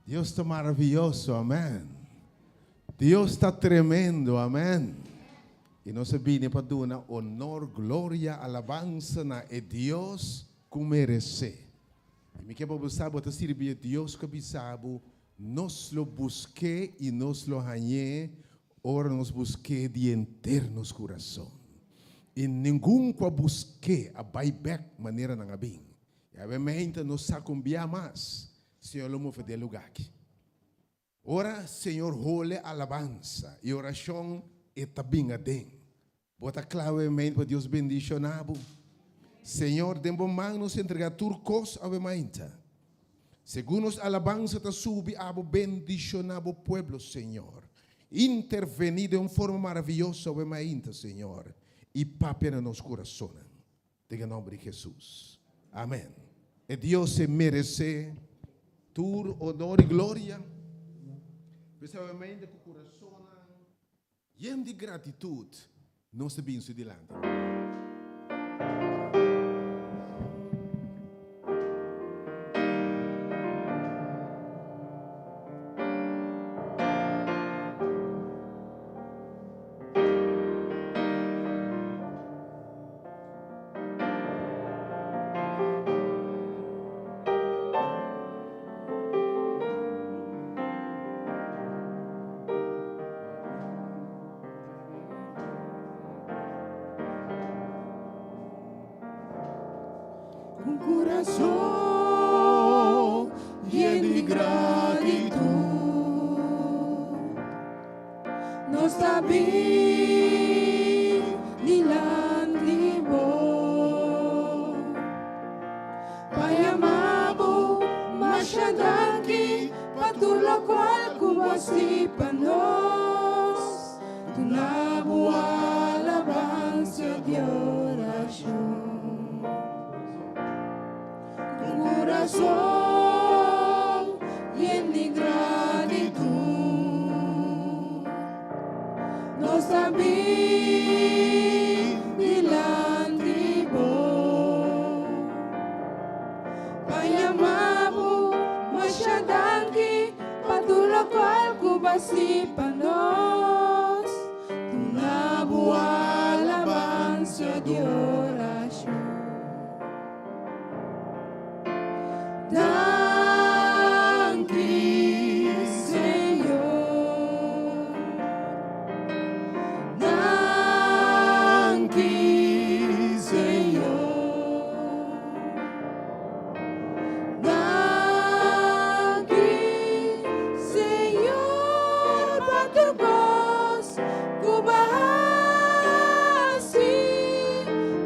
Dios está maravilloso, amém. Deus está tremendo, amém. E nós vimos para dar honor, glória, alabança na Deus que merece. E me quer para você servir a Deus que sabe, nós lo busque e nós lo ganhe, ora nós busque de internos coração. E nenhum que busque a buyback maneira não é bem. E obviamente nós sacumbiar mais. Senhor, lo move de lugar aqui. Ora, Senhor, role alabança e oração é também a den. Bota claramente para Deus bendicionado. Senhor, de bom mão nos entregar turcos a bemainta. Segundo os alabança ta subi abo bendicionado pueblo, Senhor. Intervenir de uma forma maravilhosa a bemainta, Senhor. E pape na nosso coração. Em nome de Jesus. Amém. E Deus se merece tur honor e glória. Principalmente com o coração lleno de gratitude, nós devemos adiante. Un corazón lleno de gratitud, no está bien delante vos. Payamabo, machadaki, patula cual cubasi panos, tu nabo alabanza de oración. Corazón lleno de gratitud, no está bien delante vos. Payamabo, machadanki, patula cual cubasi panos, tu nabo alabanza de oración. Danke, Senhor. Danke, Senhor. Danke, Senhor, por tu voz, cubasi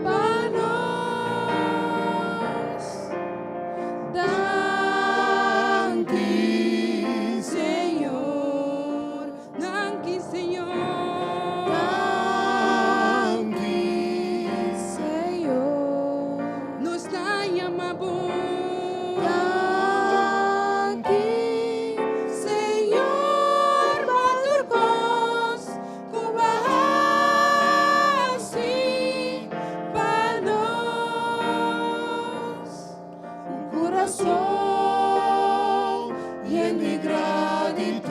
para nós. Danke, Senhor. Danke, Senhor. Danke, Senhor. Nos dá amor. Danke, Senhor, por tu voz, cubasi para nós. Coração lleno de gratitud,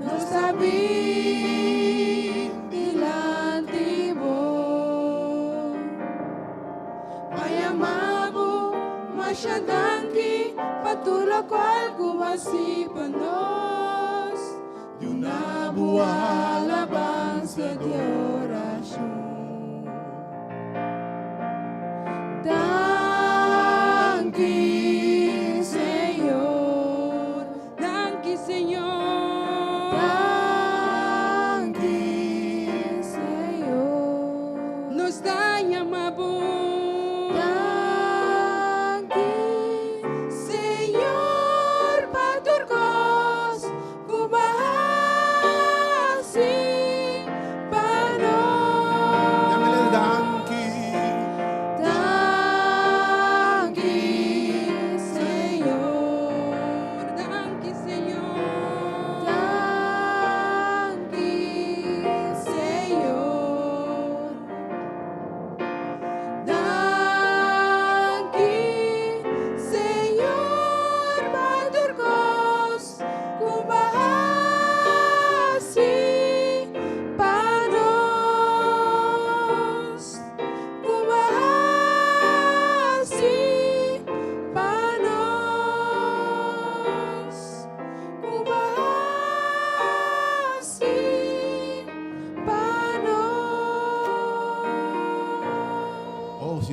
não sabia delante vos. Pai amado, machadanki, patula qual cubasi para nós, de uma boa alabança de oração. Danke, Senhor. Danke, Senhor. Danke, Senhor. Nos dá amor. Danke, Senhor, por tu voz, cubasi para nós.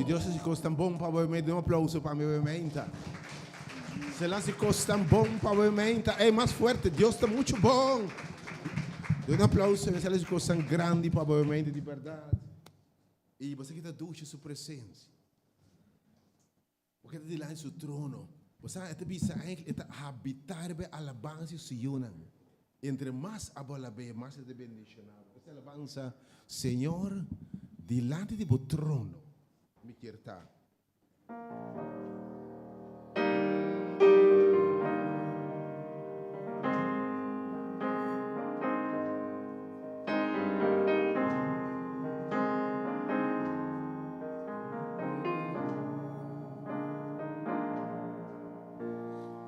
Deus se costa bom para o meio, um aplauso para meu menta. Se lá se costa bom para o menta, é mais forte. Deus está muito bom. Dê um aplauso se elas costam grande para o meio de verdade. E você que está doce sua presença. Porque está lá em seu trono. Você está pensando habitar bem alabança Siona. Entre mais abola bem, mais de bendicionado. Você alabança, Senhor, delante de seu trono, me quer estar.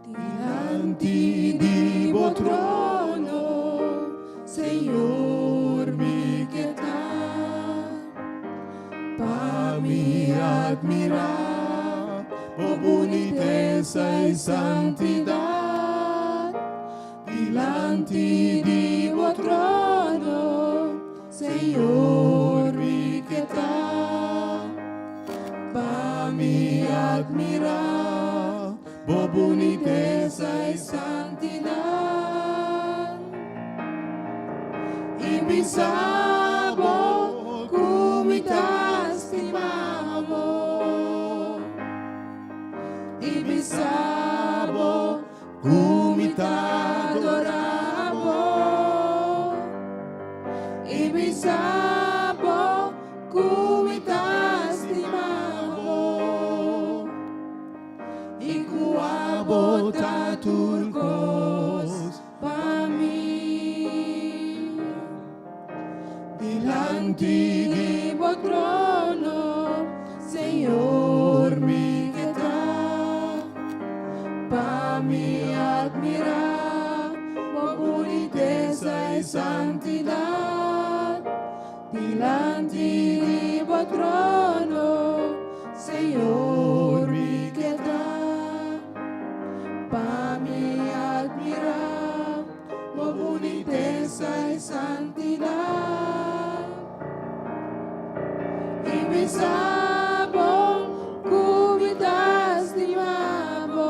Diante di tuo trono, Señor, mi quieta, para mi admirar, oh boniteza y santidad. Diante di tuo trono, Señor, mi quieta, para mi admirar, oh boniteza y santidad. Y pensavo come t'estimavo, y pensavo come t'adoravo, y pensavo come t'estimavo, y cuavo t'aturcos pa' mí. Delante di tuo trono, Señor, mi quieta, pa' mi admirar, por boniteza y santidad. Delante di tuo trono, Señor, mi quieta, pa' mi admirar, por boniteza y santidad. Y pensavo come t'estimavo,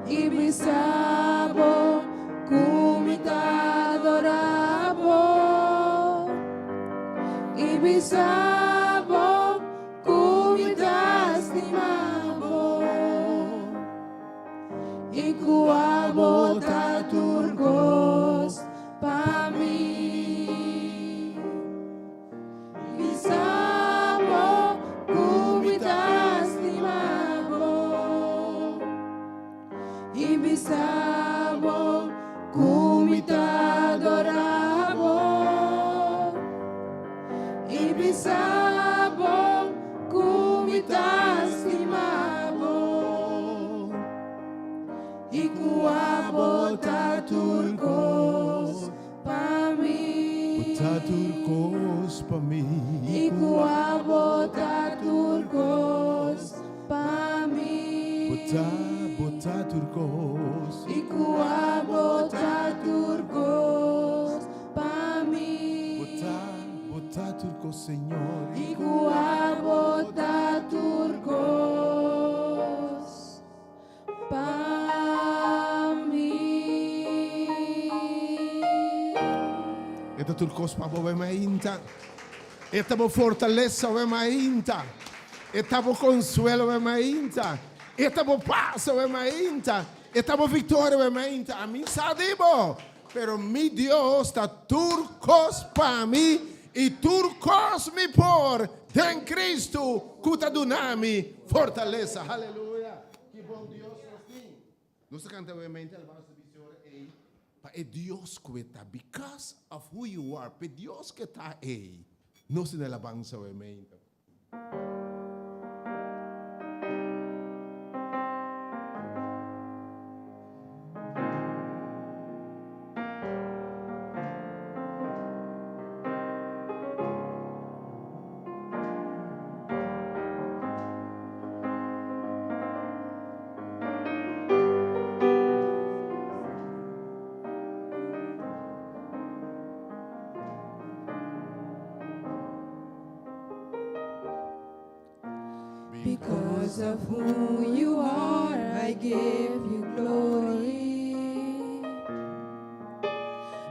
y pensavo come t'adoravo, y pensavo come t'estimavo, y cuavo t'aturcos pa' mí. Pensavo come t'estimavo, y pensavo come t'adoravo, y pensavo come t'estimavo, y cuavo t'aturcos pa' mí. Taturcos para mim. Y cuavo t'aturcos pa' mí. Bota turcos. Y cuavo t'aturcos pa' mí. Bota turcos, Senhor. Y cuavo t'aturcos pa' mí. Eta turcos para boa mainta. Eta bo fortaleza boa mainta. Eta bo consuelo boa mainta. Eta bo paz boa mainta. Eta bo vitória boa mainta. A mim sabemos. Pero mi Deus está turcos para mim e turcos me por em Cristo cuta dunami fortaleza. Aleluia. Que bom Deus assim. Nós cantamos boa mainta. É Deus que está, because of who you are, é Deus que está aí. Não se alabança o amém. Because of who you are, I give you glory.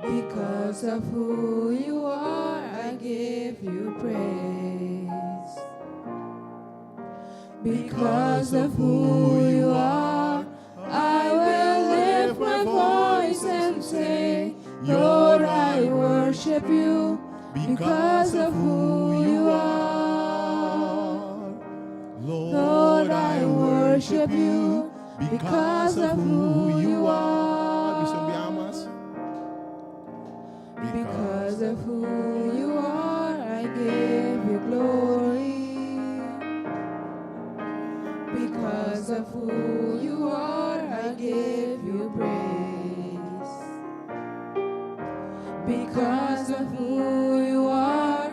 Because of who you are, I give you praise. Because of who you are, I will lift my voice and say, Lord, I worship you. Because of who you are, Lord, I worship you. Because of who you are, because of who you are, I give you glory. Because of who you are, I give you praise. Because of who you are,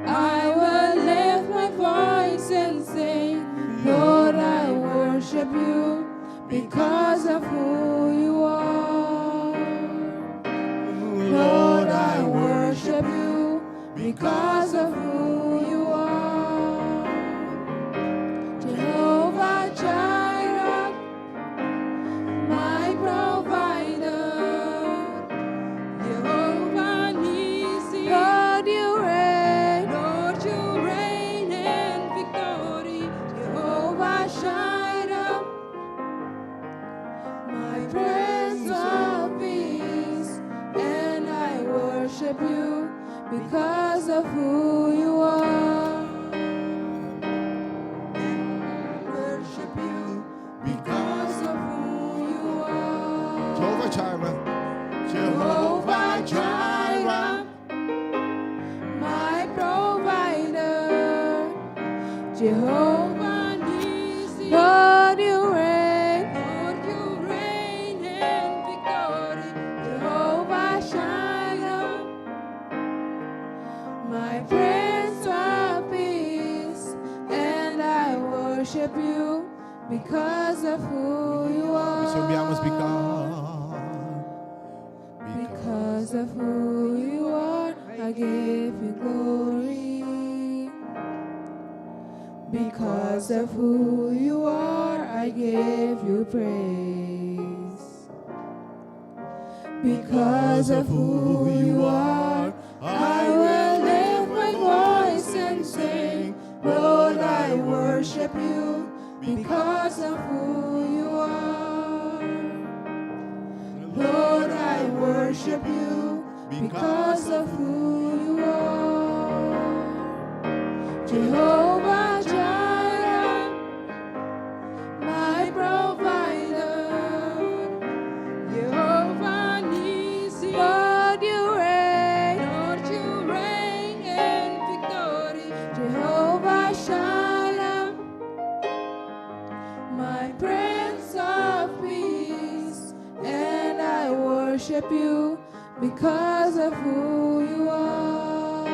I will lift my voice and say, Lord, I worship you. Because of who you are, Lord, I worship you. Because of who you are, Jehovah Jireh, my provider, Jehovah Nissi, Lord, you reign. Lord, you reign in victory, Jehovah Jireh, my Prince of Peace, and I worship you because of who you are. Worship you because of who you are. Jehovah Jireh. Jehovah Jireh, my provider, Jehovah Nissi, Lord, you reign. Lord, you reign in victory, Jehovah Jireh, my Prince of Peace, and I worship you because of who you are. Because of who you are, I give you glory. Because of who you are, I give you praise. Because of who you are, I will lift my voice and sing, Lord, I worship you. Because of who you are, Lord, I worship you. Because of who you are, Jehovah Jireh, my provider, Jehovah Nissi, Lord, you reign. Lord, you reign in victory, Jehovah Shalom, my Prince of Peace, and I worship you because of who you are.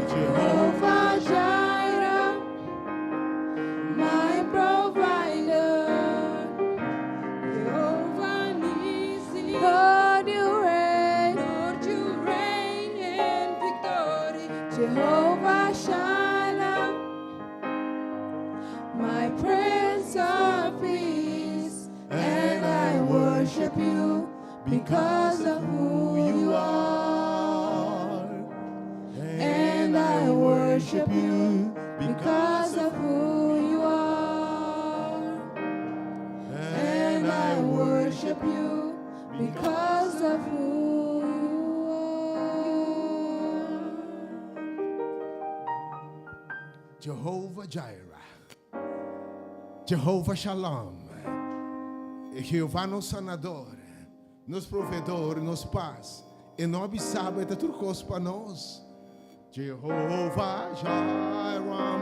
Jehovah Jireh, my provider, Jehovah Nissi, Lord, you reign. Lord, you reign in victory, Jehovah Shalom, my Prince of Peace, and I worship you because of who you are. And I worship you because of who you are. And I worship you because of who you are. Jehovah Jireh, Jehovah Shalom, Jehová nos sanador, nos provedor, nos paz, e nós sabemos tudo coisa para nós. Jehovah Jireh,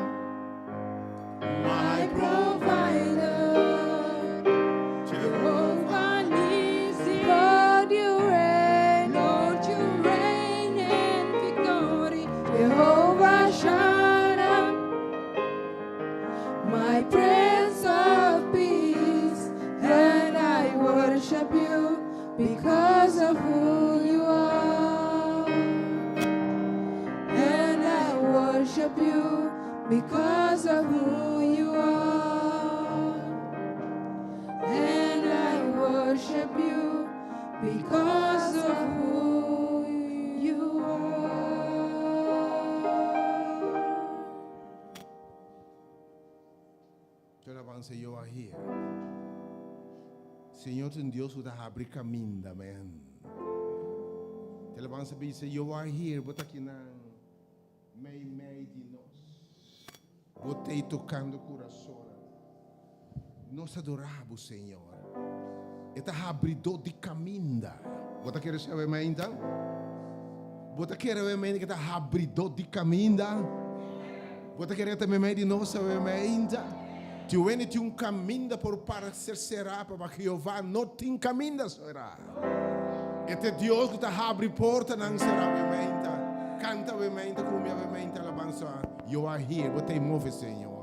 My provider, Jehovah Nissi, Lord, you reign. Lord, you reign in victory, Jehovah Shalom, my Prince of Peace, and I worship you because of who you are. And I worship you because of who Yo le avance, you are here. Señor, tu Dios, tu abri caminho, amen. Te avance, dice, you are here. Bota aqui na meio de nós. Botei tocando o coração. Nós adoramos, Senhor. Eta abridor de caminho. Bota aqui receber mais então. Bota aqui receber que tá abridor de caminho. Bota aqui receber mais de nós saber mais então. Tu vem de caminho por para ser será para que Jeová não tem caminho será. Este Deus que tá abre porta não será bem canta bem como bem alabança. You are here. Bota move, Senhor.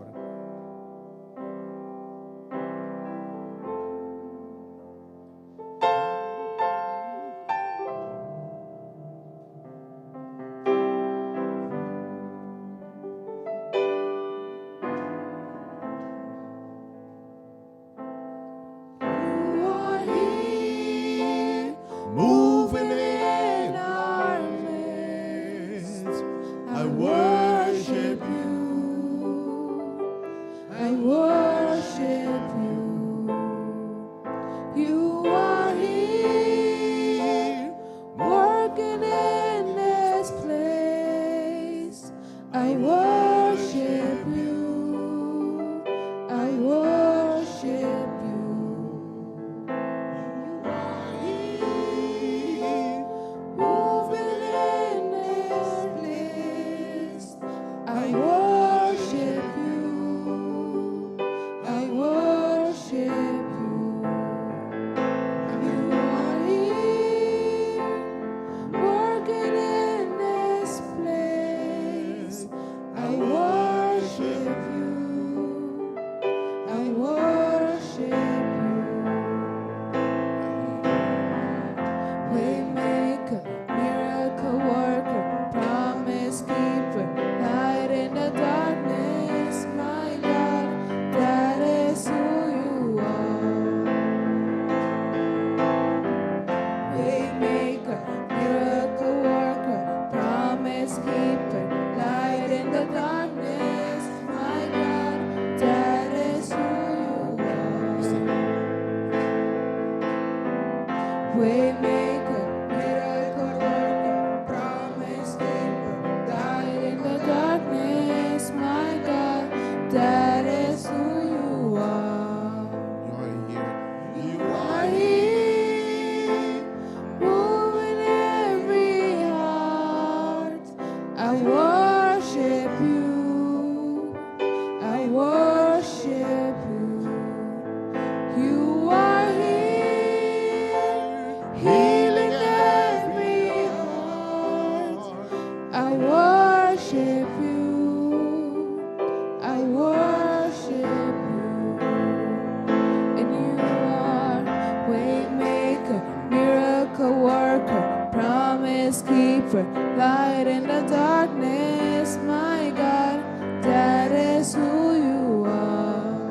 Light in the darkness, my God, that is who you are.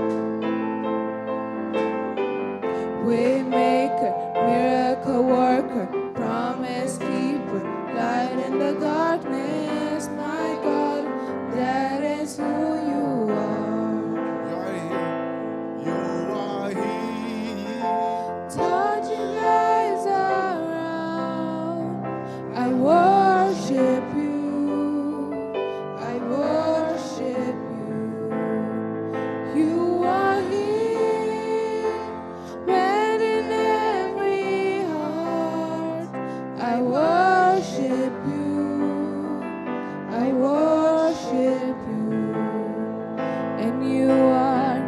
Waymaker, miracle worker, promise keeper, light in the darkness, my God, that is who you are. You are here. Touching eyes around, I worship you, I worship you. You are here, man in every heart. I worship you, I worship you. And you are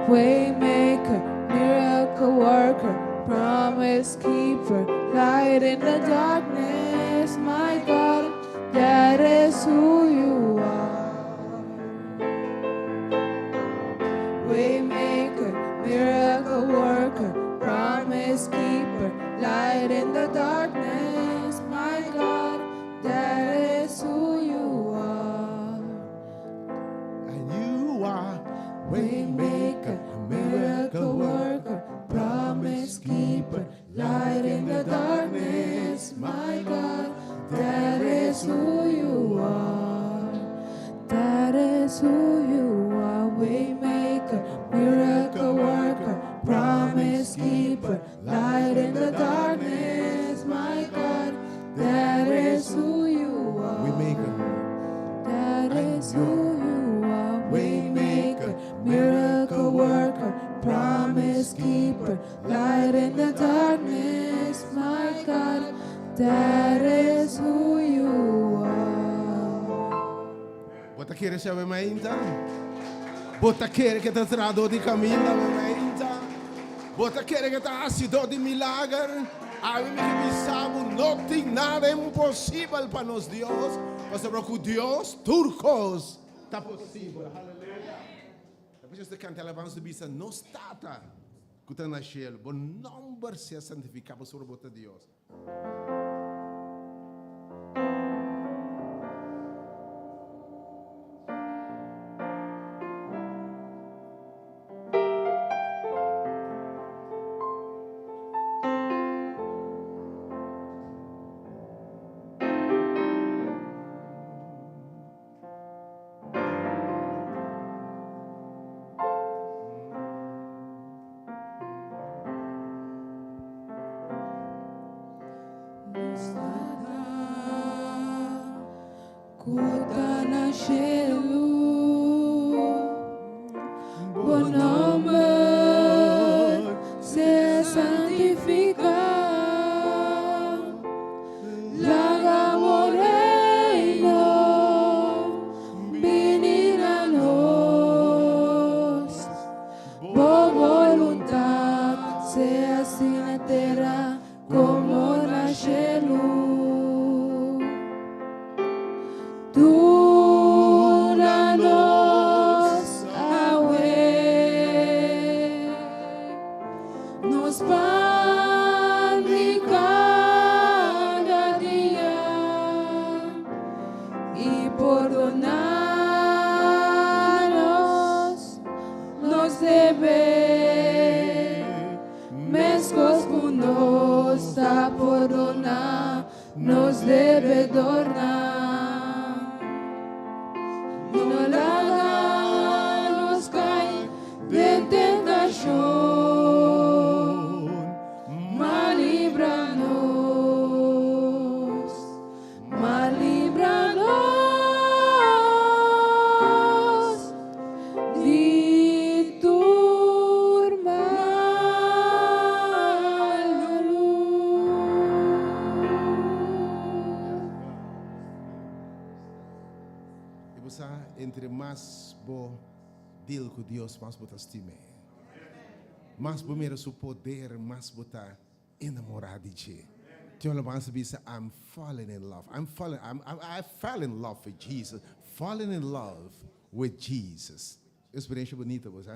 waymaker, miracle worker, promise keeper, light in the darkness, my God, that is who you are. Waymaker, miracle worker, promise keeper, light in the darkness, my God, that is who you are. And you are Waymaker, miracle worker, promise keeper, light in the darkness, my God, that is who you are. That is who you are. Waymaker, Waymaker, miracle worker, promise keeper, light in the darkness, my God, that is who you are. Waymaker. That is who you are. Waymaker, miracle worker, promise keeper, light in the darkness, my God, that is who you are. Bota querer se ave mainta. Bota querer que tá trado de Camila ave mainta. Bota querer que tá ácido de milagre. Ave me que pensamos não tem nada impossível para nós Deus. Mas para que Deus turcos tá possível. Aleluia. Depois de cantar alabança de bisa não está que tá na cielo. Bom número se santificado sobre bota Deus. Kuta na cielo, bom nome se santifica, laga moreno, venir a nos, boa voluntad, sea assim na terra como na cielo. Dura-nos away, nos pan de cada dia e perdonar-nos nos debe, mescos com nós a perdonar nos debe tornar. Nos cai de tentação, mas livra-nos de turma. E você entre mais bom deal com Deus, mais você estima. Mais bom mesmo seu poder, mais você enamorado de Ti. Então, ela vai dizer, I'm falling in love. I fell in love with Jesus. Falling in love with Jesus. Experiência bonita, você.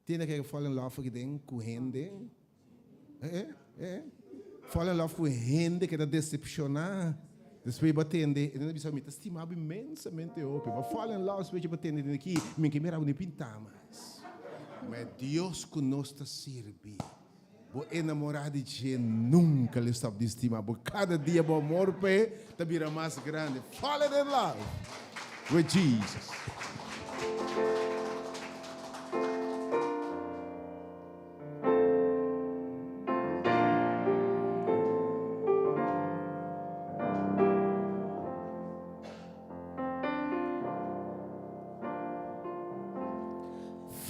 Tem que fall in love com gente. Fall in love com gente que está decepcionada. Depois batende, e não precisa me estimar imensamente open. Mas fall in love, depois batende aqui, me que me era bonito pintar mais. Mas Deus conosco serve. O enamorado de gente nunca lhe está de estimar. Cada dia o amor está vira mais grande. Fall in love with Jesus.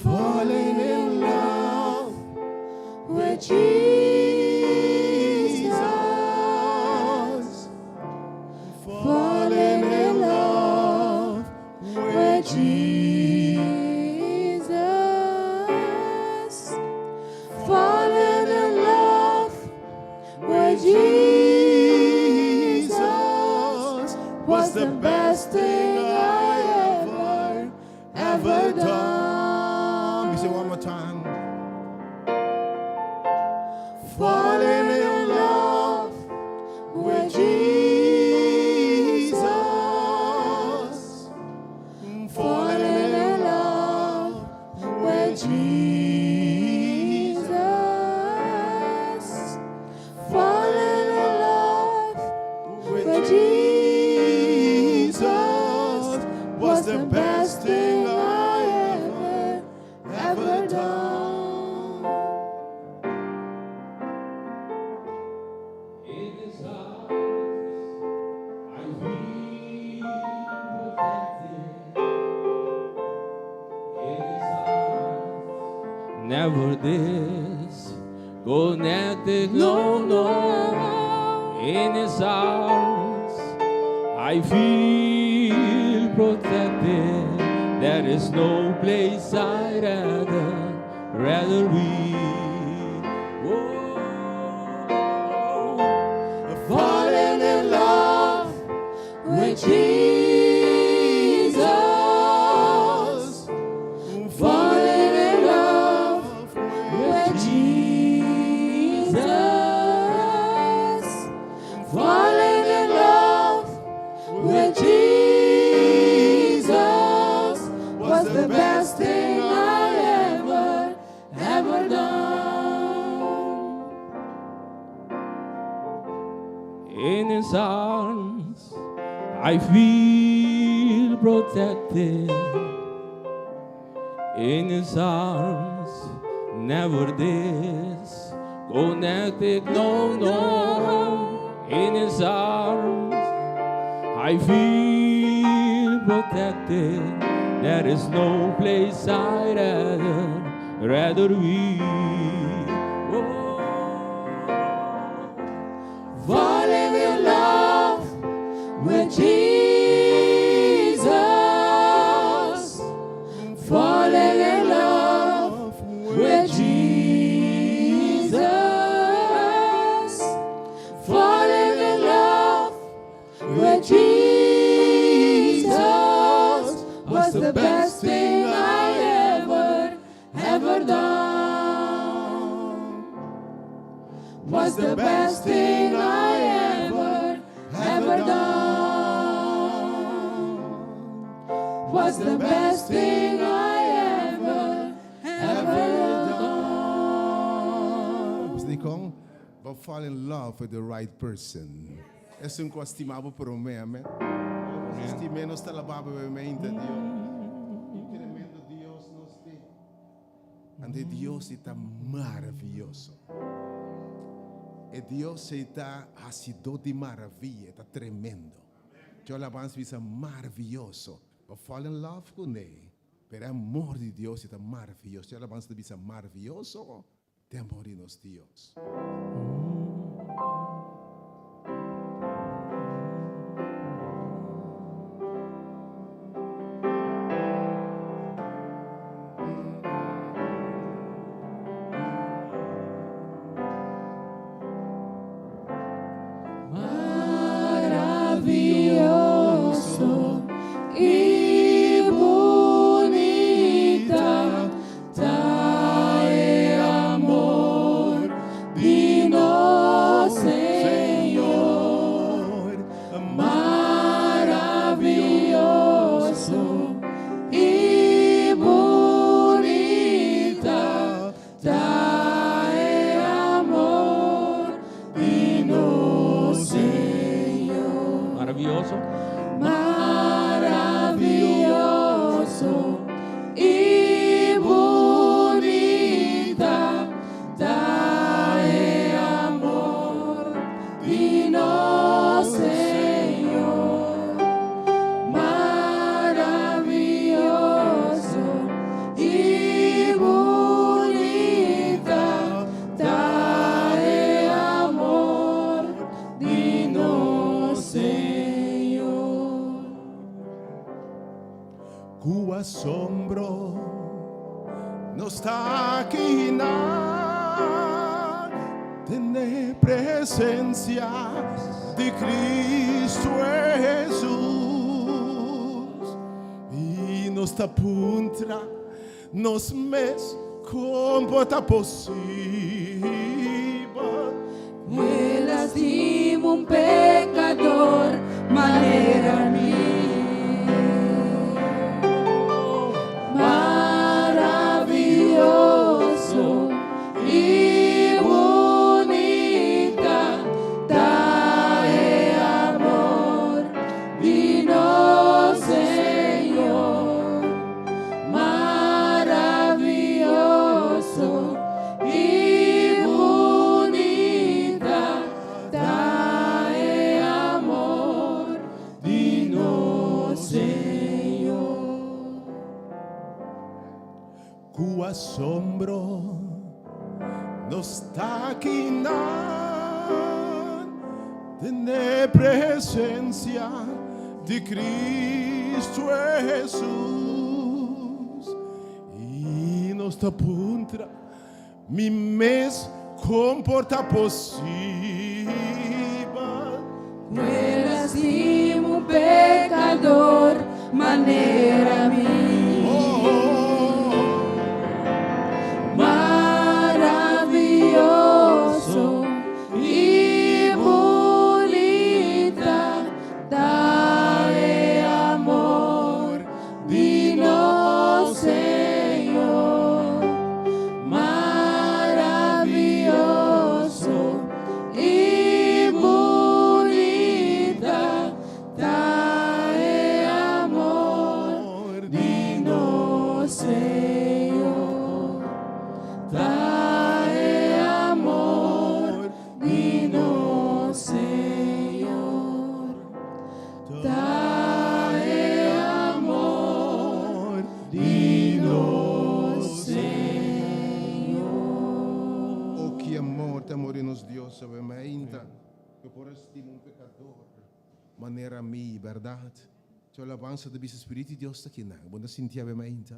Falling in love with Jesus. Falling in love with Jesus. Falling in love with Jesus was the best thing I ever done. Say one more time. Falling in love with Jesus. Falling in love with Jesus. Falling in love with Jesus was the best thing I never this. Connected, no. In His arms, I feel protected. There is no place I'd rather be. Falling in love with Jesus. Falling in love with Jesus. Falling in love with Jesus was the best thing I ever done. In His arms, I feel protected. In His arms, never disconnected, no. In His arms, I feel protected. There is no place I'd rather be. Falling in love with Jesus. Falling in love with Jesus. Falling in love with Jesus was the best thing I ever done. Was the best thing I ever done. Was the best thing I ever done. Mas Nicole, vou fall in love with the right person. Es un estimado por me, amén. Estimé no está la baba de mente, Dios. Y tremendo Dios nos dé. Ande Dios está maravilloso. E Dios está haciendo de maravilla, está tremendo. Yo alabanza dice maravilloso. Vou fall in love con Él. Pero el amor de Dios está maravilloso. Yo alabanza dice maravilloso. De amor de nos Dios. Maravilloso y bonita trae amor divino Señor. Maravilloso y bonita trae amor divino Señor. Maravilloso. Maravilloso y bonita trae amor divino Señor. Maravilloso y bonita trae amor divino Señor. Tu asombro no está aquí nada. Tener presencia de Cristo Jesús. Y nos está puntra, nos mes comporta posible. Me lastima un pecador, manera mía. Maravilloso y bonita trae amor divino Señor. Maravilloso y bonita trae cu asombro nos está aquí tener presencia de Cristo Jesús y nos tapuntra mi mes comporta possível. Fuera así un pecador, manera mí. Maravilloso y bonita, dale amor, dinos Señor. Maravilloso y bonita, dale amor, dinos Señor. Dale amor, dinos Señor. Dale amor, dinos Señor. Oh, que amor, amor nos Dios obviamente, que por estima un pecador, maneira mim, verdade? Te alabança do Espírito de Deus está aqui, não? Bom, sentir obviamente.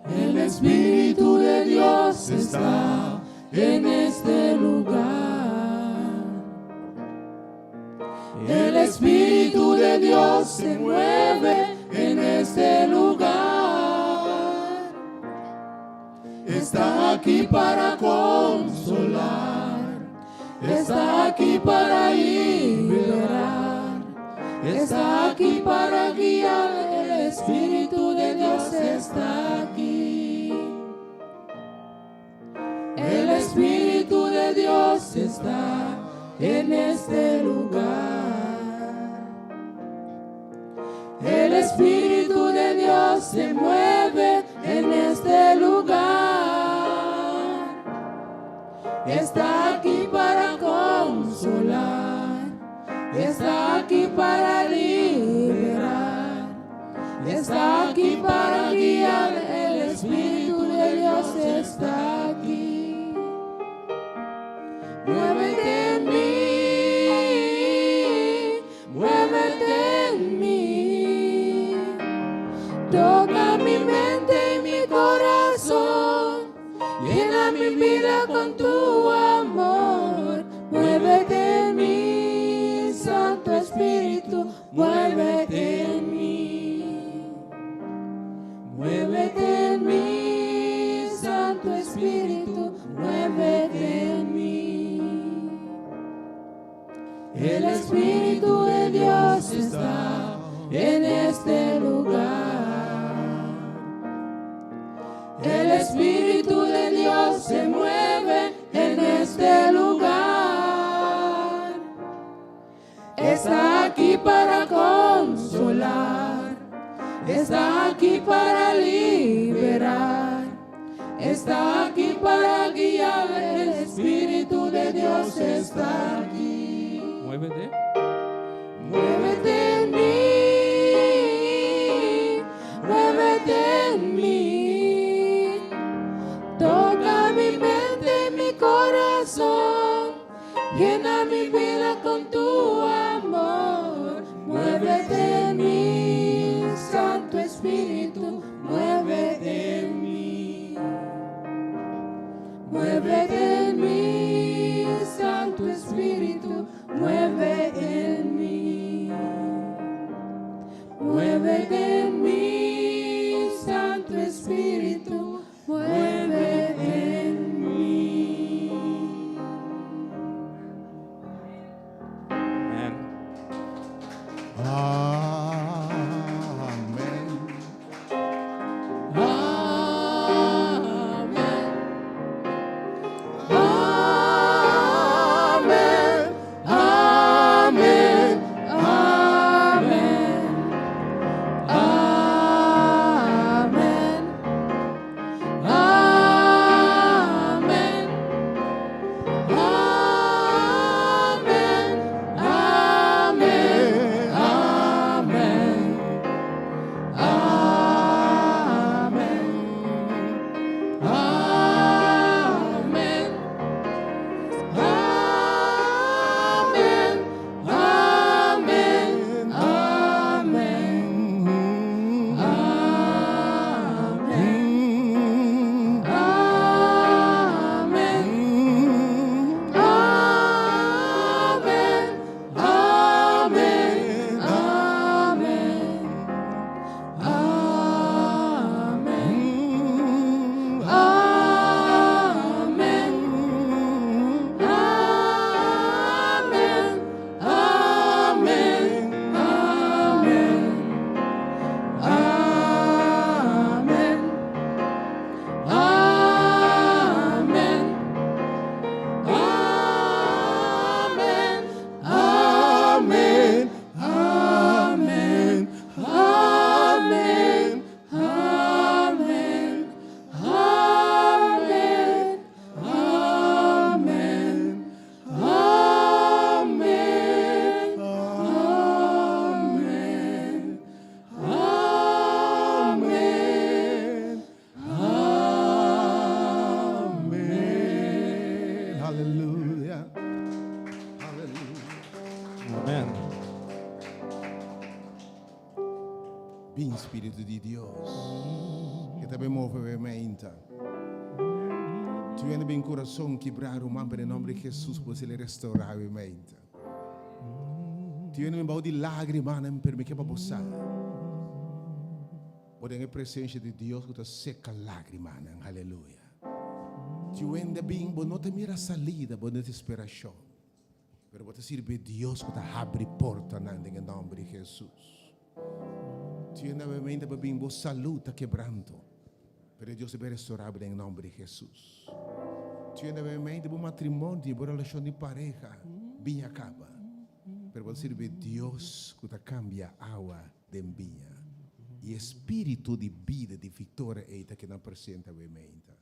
El Espíritu de Dios está en este lugar. El Espíritu de Dios se mueve en este lugar. Está aquí para consolar. Está aquí para liberar. Está aquí para guiar. El Espíritu de Dios está aquí. El Espíritu de Dios está en este lugar. El Espíritu de Dios se mueve en este lugar. Está aquí para consolar. Está aquí para liberar. Está aquí para guiar. El Espíritu de Dios está aquí. Muévete en mí, muévete en mí. Toca mi mente y mi corazón. Llena mi vida con tu amor. Muévete en mí, Santo Espíritu, muévete en mí. Muévete en mí, Santo Espíritu, muévete en mí. El Espíritu de Dios está en este lugar. El Espíritu de Dios se mueve en este lugar. Está aquí para consolar. Está aquí para liberar. Está aquí para guiar. El Espíritu de Dios está aquí. Muévete. Muévete en mí. Muévete en mí. Toca mi mente y mi corazón. Llena mi vida con tu amor. Muévete en mí, Santo Espíritu, muévete en mí. Muévete en mí, Santo Espíritu, muévete en mí. Muévete en mí, Santo Espíritu, muévete en mí. Amen. Ven Espíritu de Dios, que te mueve a mente. Tu viene bem coração quebrado, mas em nome de Jesus você le restaurar a mente. Tu viene bem de lágrimas, não permite que passar. Pode a presença de Deus que te seca lágrimas, aleluia. Tu viene bem, não te mira salida, não te inspiração. Pero você sirve Deus que te abre porta em nome de Jesus. Tu viene bem, bem, saluta quebranto. Pero Deus vai restaurar em nome de Jesus. Tiene mente bom matrimônio, boa relação de pareja, bem acaba. Pero você serve Deus que te cambia água de vinha. E espírito de vida, de vitória, é que não apresenta a mente.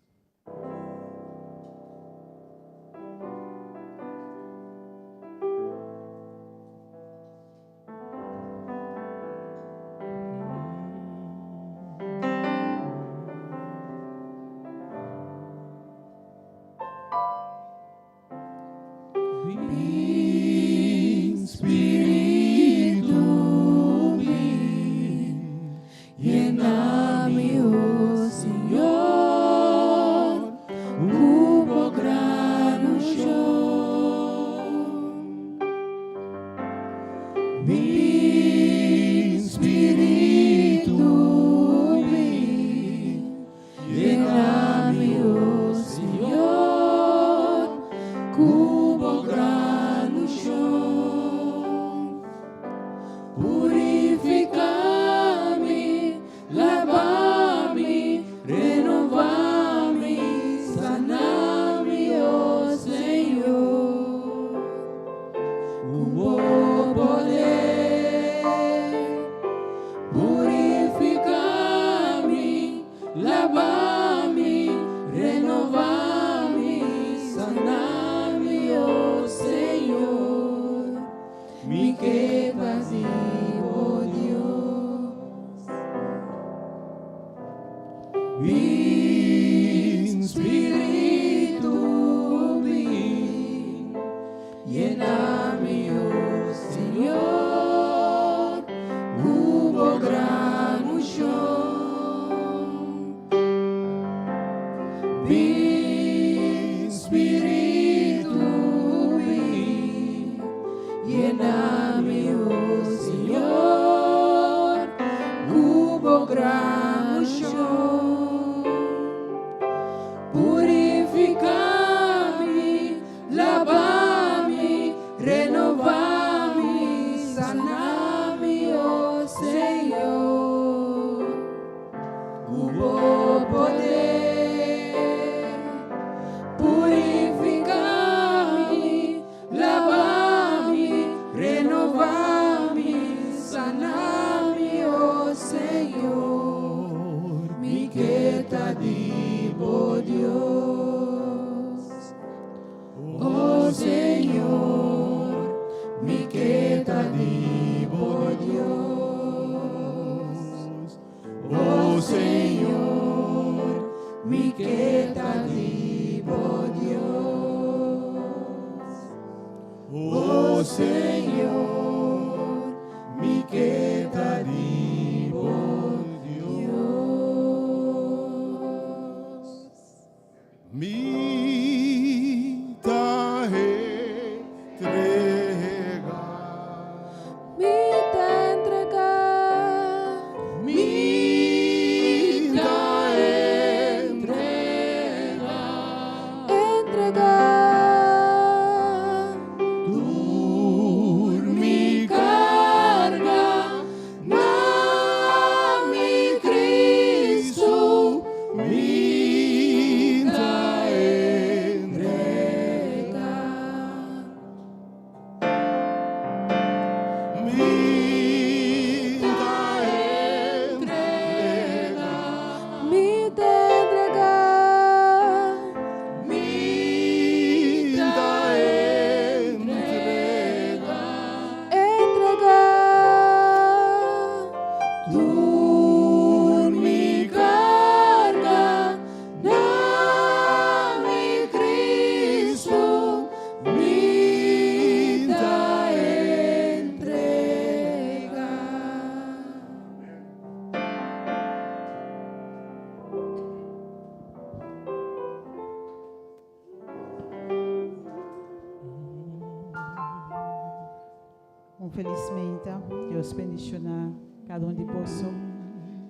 felizmente. Deus bendicionar cada de posso.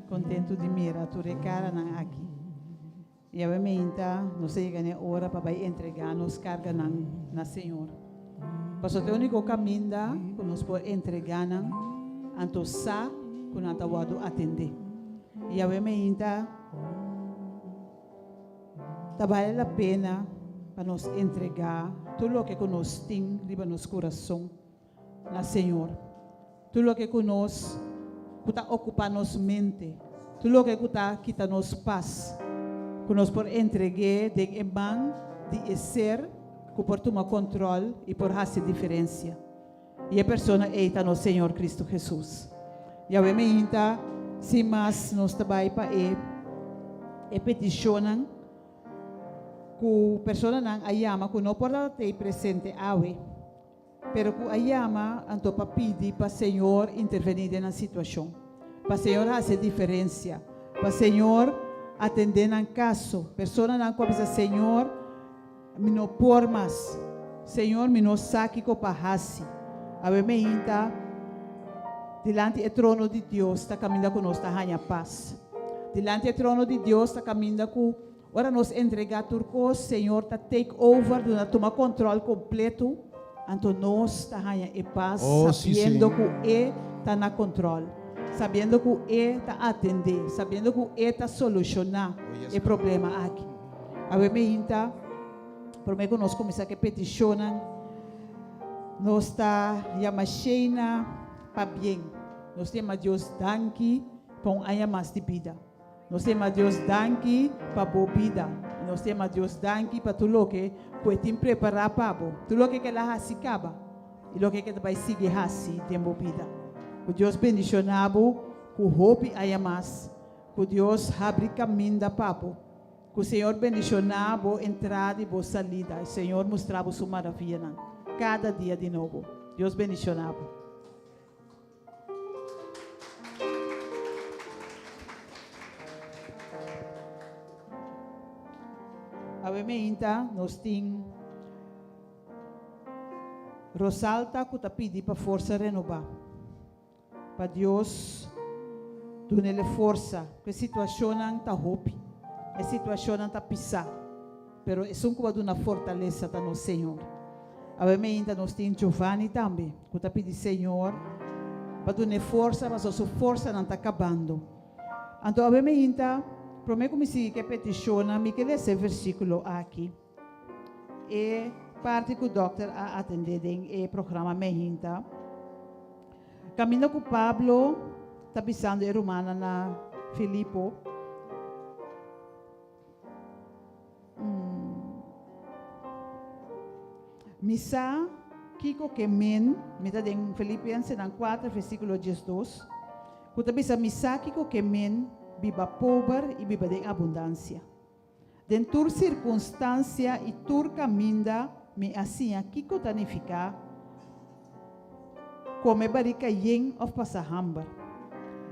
Contento de mirar tu cara aqui. E obviamente, nós chegamos a hora para entregar nos carga na Senhor. Mas o único caminho que nós podemos entregar anto sa que nós vamos atender. E obviamente, vale a pena para nós entregar tudo o que nós temos no nosso coração na Senhor. Tudo o que nós ocupa nossa mente, tudo o que quita nossa paz, que nós podemos entregar de mão de ser, que por tomar controle e por fazer diferença. E a pessoa é no Senhor Cristo Jesus. E obviamente, se mais nós trabalhamos para e peticionam que a pessoa não ayama que não pode ter presente awe, pero que ayama anto para pedir para o Senhor intervenir na situação, para o Senhor fazer diferença, para o Senhor atender no caso, pessoa não começa Senhor, me não por mais, Senhor me não saque com pahasi, obviamente diante do trono de Deus está caminhando conosco a paz, diante do trono de Deus está caminhando com ora nos entregar turcos, Senhor, ta take over, na tomar controle completo, anto nós ta ganha e paz, sabendo que está na controle, sabendo que está atender, sabendo que está solucionar o problema aqui. Obviamente, por meio que nós começamos a peticionar, nós está chamando para bem, nós temos Deus danke para ganhar mais de vida. Nós temos Deus danke para boa vida. Nós temos Deus danke para tudo o que tem preparado para você. Tudo o que ela se acaba. E o que vai seguir assim de boa vida. Que Deus bendicionado, que o hope há mais. Que Deus abre caminho para você. Que o Senhor bendicionado, entrada e boa salida. O Senhor mostrava sua maravilha. Cada dia de novo. Deus bendicionado. Obviamente, nós temos Rosalta que está pedindo para força renovar. Para Deus, dar-lhe força. Que a situação não está hope. A situação não está pisar. Mas é um que dar fortaleza para o Senhor. Obviamente, nós temos Giovanni também. Que está pedindo, Senhor, para dar força, mas a sua força não está acabando. Então, obviamente, para mim, como se que peticiona, me quer esse versículo aqui. E parte que o doutor a atender em programa Mehinta. Caminho com Pablo, está pensando em Romana na Filipo. Misa, Kiko Kemen, metade em Filipenses 4, versículo 12. Kuta bisa misa, Kiko Kemen, biba pobre e biba de abundância. Den tur circunstância e tur caminda, me assim aqui que tanificar, come barika yen of passahamba.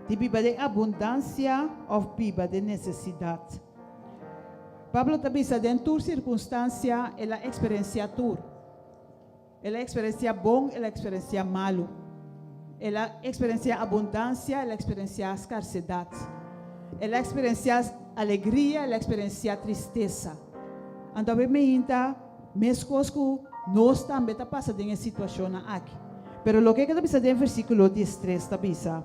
De biba de abundância of biba de necessidade. Pablo também diz, den tur circunstância, ela experiência tur. Ela experiência bom, ela experiência malo. Ela experiência abundância, ela experiência escassez. Ela experiencia alegria, ela experiencia tristeza. Então, obviamente, mesmo que nós também está passando em situação aqui. Mas o que está passando em versículo 13 está passando.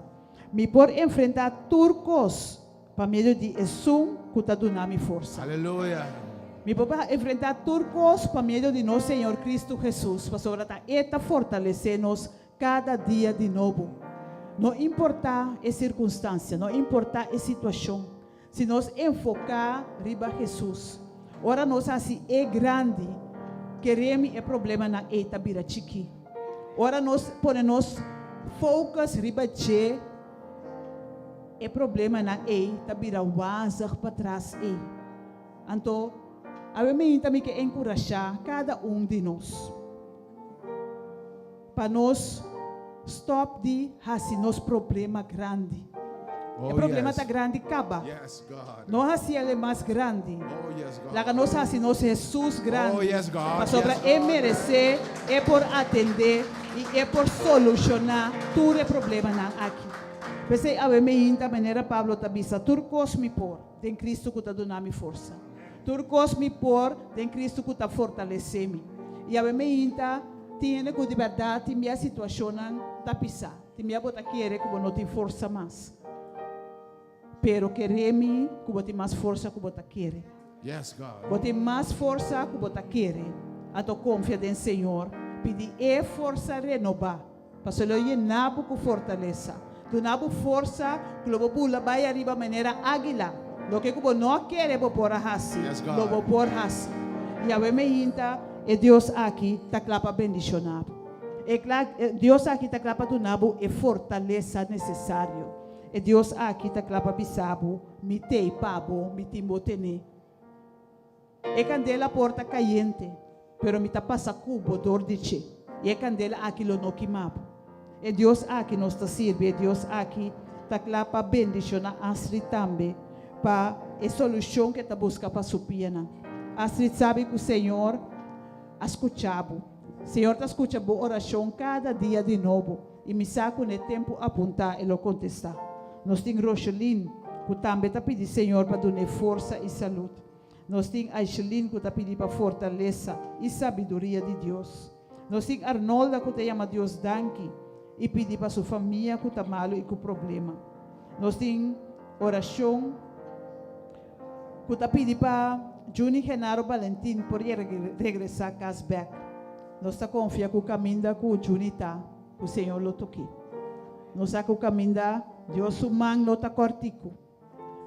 Me por enfrentar turcos para meio de isso que está dando força. Aleluia. Me por enfrentar turcos para meio de nosso Senhor Cristo Jesus. Para sobre esta fortalecer-nos cada dia de novo. Não importa a circunstância, não importa a situação. Se nós enfocar riba Jesus. Ora nós assim é grande. Queremos o problema na eita bira chiqui. Ora nós ponemos focus riba che. O problema na eita bira wazar para trás e. Então, a mim também que encorajar cada de nós. Para nós stop de fazer nos problema grande. Oh, O problema yes. está grande, acaba. Yes, God. Nós assim ele é mais grande. Oh, yes, God. Lá que nós assim nós Jesus grande. Oh, yes, God. Mas sobre Yes, é God. merecer, é por atender e é por solucionar todo o problema não aqui. Pensei, a me inta maneira Pablo tabisa, turcos me por, tem Cristo que está dando força. Turcos me por, tem Cristo que está fortalecendo. E a me inta tiene que de verdade minha situação tá pisar. Minha bota querer que não tem força mais. Pero queremos que você mais força que você quer. Yes, God. Você mais força que você quer. A tua confiança no Senhor. Pedir força renovar. Para se lo llenar com fortaleza. Tu nabo força que lo bula vai arriba maneira águila. Lo que você não quer é por a hasi. Yes, God. Lo por hasi. E a me inta é Deus aqui tá clapa bendicionado. Deus aqui está clapa do nabo é fortaleza necessário. E Deus aqui está clapa bisabo, me tei pabo, me timbotene. E candela porta caliente, pero me tá passa cubo dor de che. E candela aqui lo no quimabo. E Deus aqui nos está sirve, Deus aqui está clapa bendicionar Astrid também para a solução que está busca para supiana. Astrid sabe que o Senhor escuchabo. O Senhor está escutando a oração cada dia de novo. E me saco no tempo apontar e lo contestar. Nós temos Rocheline, que também está pedindo Senhor para dar força e saúde. Nós temos Aisheline, que está pedindo para fortaleza e sabedoria de Deus. Nós temos Arnolda, que chama Deus Danke e pede para sua família que está malo e com problema. Nós temos oração, que está pedindo para Juni Genaro Valentim por regressar a Casbeck. Nós está confiando que o caminho que o Juni está, o Senhor lo toque. Nós está com o caminho Deus humano não está cortico.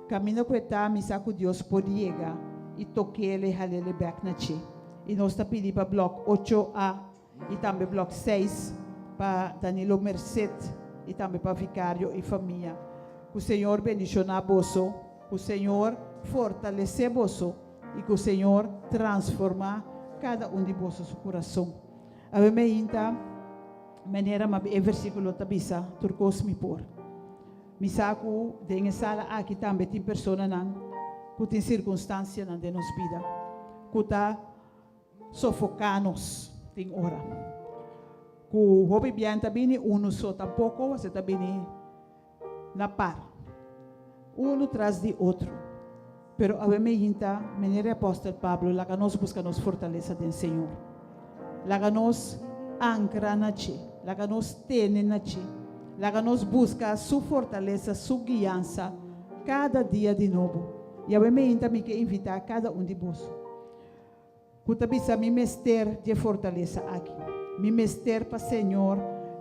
Caminho que está, me saco Deus pode chegar e toque ele e ele back na che. E nós está pedindo para bloco 8A e também bloco 6 para Danilo Merced e também para Vicário e família. Que o Senhor bendicionar você, que o Senhor fortalecer você e que o Senhor transformar cada de vossos coração. A me inta maneira é versículo tabisa turcos me por. Me saco de sala aqui também tem pessoas que tem circunstâncias na de nos vida, que está sofocanos tem hora. Que o hobby bem também uno só tampouco você também na par, uno tras de outro. Pero a me inta maneira apóstolo Pablo, lá que nós buscamos fortaleza do Senhor, lá que nós ancra na chi, lá que nós tene na chi. Lá que nós busca sua fortaleza, sua guiança, cada dia de novo. E a mim também quer invitar cada de vós. Que também me mester de fortaleza aqui. Me mester para o Senhor,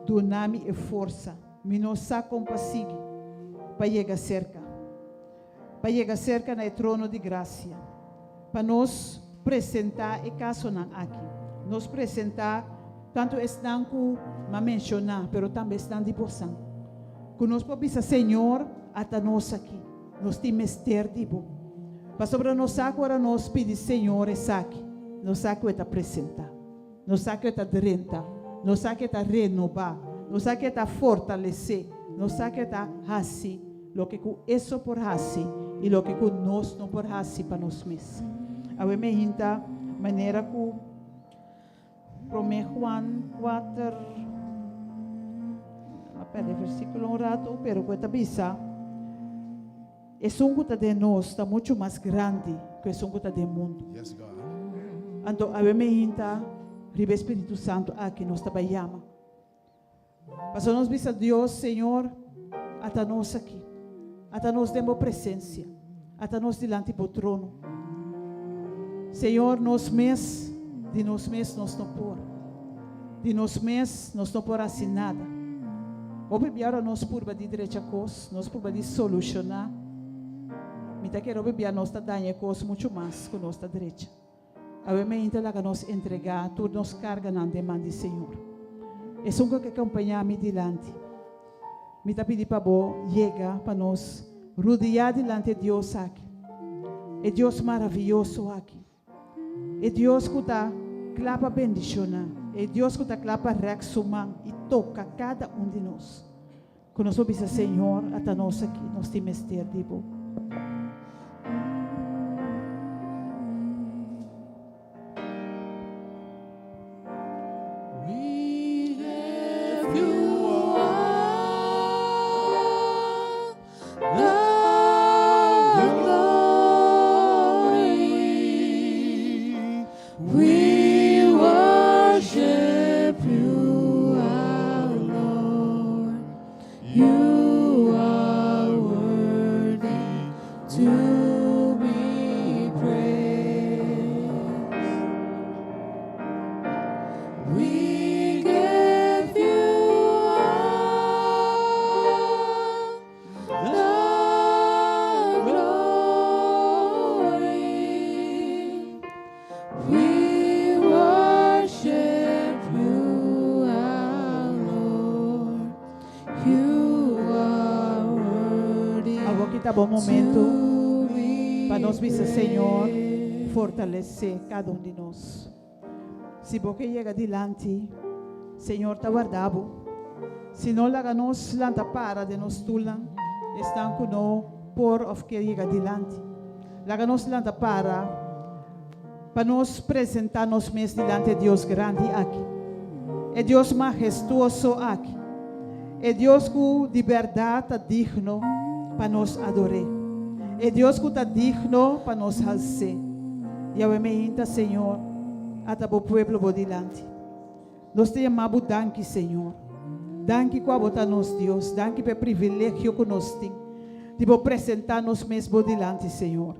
donar-me e força. Me não sa compassigue para chegar cerca. Para chegar cerca no trono de graça. Para nos apresentar e caso não aqui. Nos apresentar tanto estão que me mencionar, pero também estão de poção. Que nós podemos, Senhor, até nós aqui. Nós temos ter de bom. Para sobre nós agora nós pedimos, Senhor, essa aqui. Nós aqui está apresentar. Nós aqui está renta. Nós aqui está renovar. Nós aqui está fortalecer. Nós aqui está assim. Lo que isso por assim e lo que nós não por assim para nós mesmos. A me hinta maneira que Romeu Juan 4, perde versículo rato, pero que avisa, es un guta de nós está muito mais grande que es un guta do mundo. Yes, God. Então, a me hinta, ribe Espírito Santo aqui nós trabalhamos. Para nós bisa Deus, Senhor, até nós aqui, até nós demos presença, até nós diante do trono. Senhor, nós mesmos, de nós mesmos nós não por. De nós mesmos nós não por assim nada. Obibiara nós por de direita coisa, nós por de solucionar. Me tá querendo obibiar nós tá dando coisa muito mais que nós tá direita. A me entender que nós entregar tudo nos carga na demanda do Senhor. É só que acompanhar me dilante. Me tá pedir para bo chega para nós rodear dilante de Deus aqui. É Deus maravilhoso aqui. É Deus que está clapa bendicionar. É Deus que está clapa reaxumar e toca cada de nós. Que nós obisa, Senhor, até nós aqui, nós temos ter, dibo. We give you all the glory. We worship you, our Lord. You are worthy to be praised. We give you all the glory. We worship you, our Lord. You are worthy Agora que tá bom momento to be para nós bisa, Senhor, praised. fortalecer cada de nós. Se você chega adiante, Senhor, te guardavo. Se não laga nos lanta para de nos tulan, estão com nós por of que chega adiante. Laga nos lanta para nos apresentar nos mesmos diante de Deus grande aqui. É Deus majestuoso aqui. É Deus que de verdade está digno para nos adorar. É Deus que está digno para nos alçar. E eu me inta, Senhor, até o povo dilante. Nós te amamos, danke, Senhor. Danke que a nos Deus. Danke pelo privilégio que nós temos de apresentar nos mesmos dilante, Senhor.